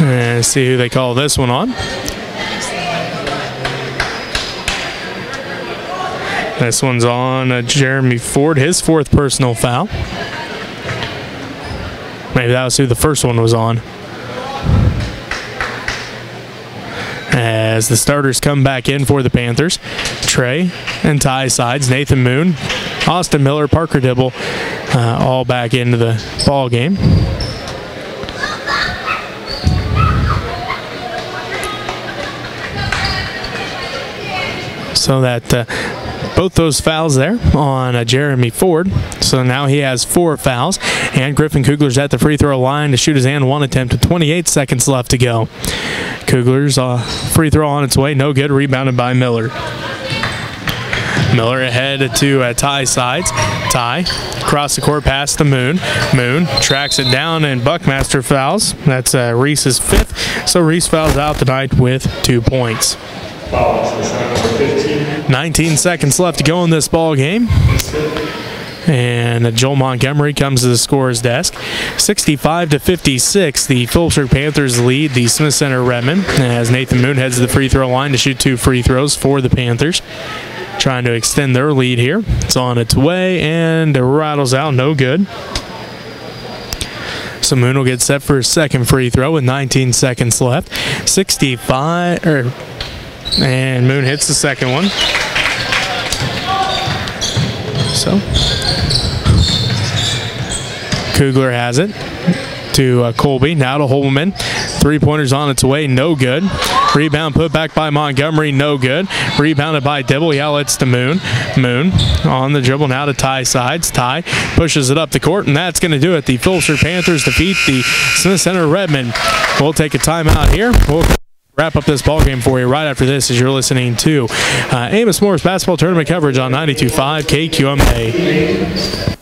[SPEAKER 1] And see who they call this one on. This one's on Jeremy Ford, his fourth personal foul. Maybe that was who the first one was on. As the starters come back in for the Panthers. Trey and Ty sides, Nathan Moon, Austin Miller, Parker Dibble, all back into the ball game. So that both those fouls there on Jeremy Ford. So now he has 4 fouls. And Griffin Kugler's at the free throw line to shoot his and one attempt with 28 seconds left to go. Kugler's free throw on its way, no good, rebounded by Miller. Miller ahead to Ty sides. Ty across the court past the Moon. Moon tracks it down and Buckmaster fouls. That's Reese's 5th. So Reese fouls out tonight with 2 points. 19 seconds left to go in this ball game. And Joel Montgomery comes to the scorer's desk. 65-56, the Phillipsburg Panthers lead the Smith Center Redmond as Nathan Moon heads to the free throw line to shoot 2 free throws for the Panthers. Trying to extend their lead here. It's on its way and it rattles out, no good. So Moon will get set for his second free throw with 19 seconds left. 65, and Moon hits the second one. So Kugler has it to Colby, now to Holman. 3-pointers on its way, no good. Rebound put back by Montgomery, no good. Rebounded by Dibble, he outlets to Moon. Moon on the dribble now to Ty sides. Ty pushes it up the court, and that's going to do it. The Phillipsburg Panthers defeat the Smith Center Redmond. We'll take a timeout here. We'll wrap up this ball game for you right after this as you're listening to Amos-Morris basketball tournament coverage on 92.5 KQMA.